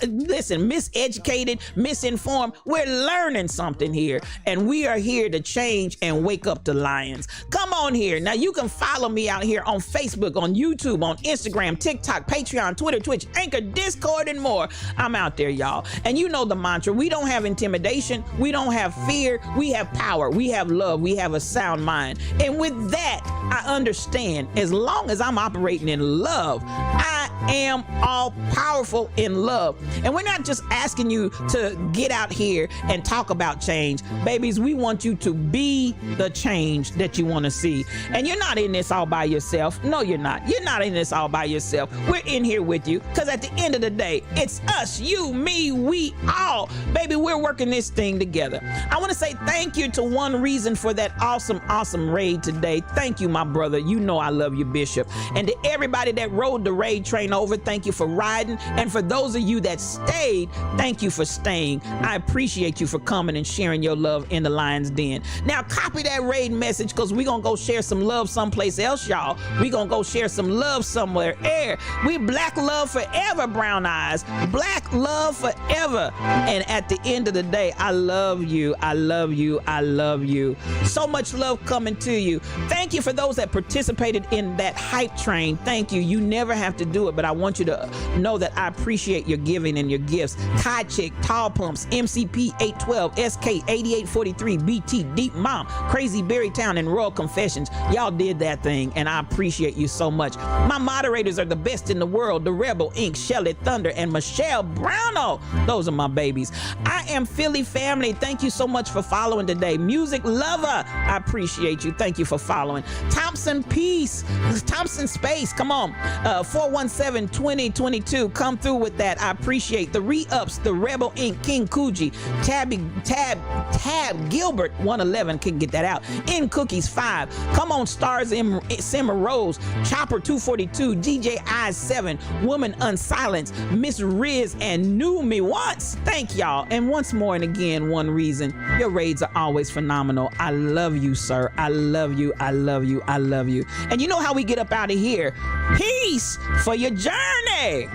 miseducated, misinformed. We're learning something here, and we are here to change and wake up the lions. Come on here. Now you can follow me out here on Facebook, on YouTube, on Instagram, TikTok, Patreon, Twitter, Twitch, Anchor, Discord, and more. I'm out there, y'all. And you know the mantra. We don't have intimidation. We don't have fear. We have power. We have love. We have a sound mind. And with that, I understand as long as I'm operating in love, I am all powerful in love. And we're not just asking you to get out here and talk about change. Babies, we want you to be the change that you want to see. And you're not in this all by yourself. No, you're not. You're not in this all by yourself. We're in here with you, because at the end of the day, it's us, you, me, we all. Baby, we're working this thing together. I want to say thank you to One Reason for that awesome raid today. Thank you, my brother. You know I love you, Bishop. And to everybody that rode the raid train over, thank you for riding. And for those of you that stayed, thank you for staying. I appreciate you for coming and sharing your love in the Lion's Den. Now copy that raid message, because we're gonna go share some love someplace else, y'all. We're gonna go share some love somewhere. We black love forever, brown eyes. Black love forever. And at the end of the day, I love you. I love you. I love you. So much love coming to you. Thank you for those that participated in that hype train. Thank you. You never have to do it, but I want you to know that I appreciate your giving and your gifts. Kai Chick, Tall Pumps, MCP 812, SK 8843, BT, Deep Mom, Crazy Berrytown, and Royal Confessions. Y'all did that thing, and I appreciate you so much. My moderators are the best in the world. The Rebel Inc., Shelly Thunder, and Michelle Browno. Those are my babies. I am Philly family. Thank you so much for following today. Music Lover, I appreciate you. Thank you for following. Thompson Peace, Thompson Space, come on. 417-2022, come through with that. I appreciate the re-ups, the Rebel Inc., King Coogee, Tab Gilbert, 111, can get that out. In Cookies 5, come on, Stars Simmer Rose, Chopper 242, DJ Eyes 7, Woman Unsilenced, Miss Riz, and Knew Me Once. Thank y'all. And once more and again, one reason, your raids are always phenomenal. I love you, sir. I love you. I love you. I love you. And you know how we get up out of here. Peace for your journey.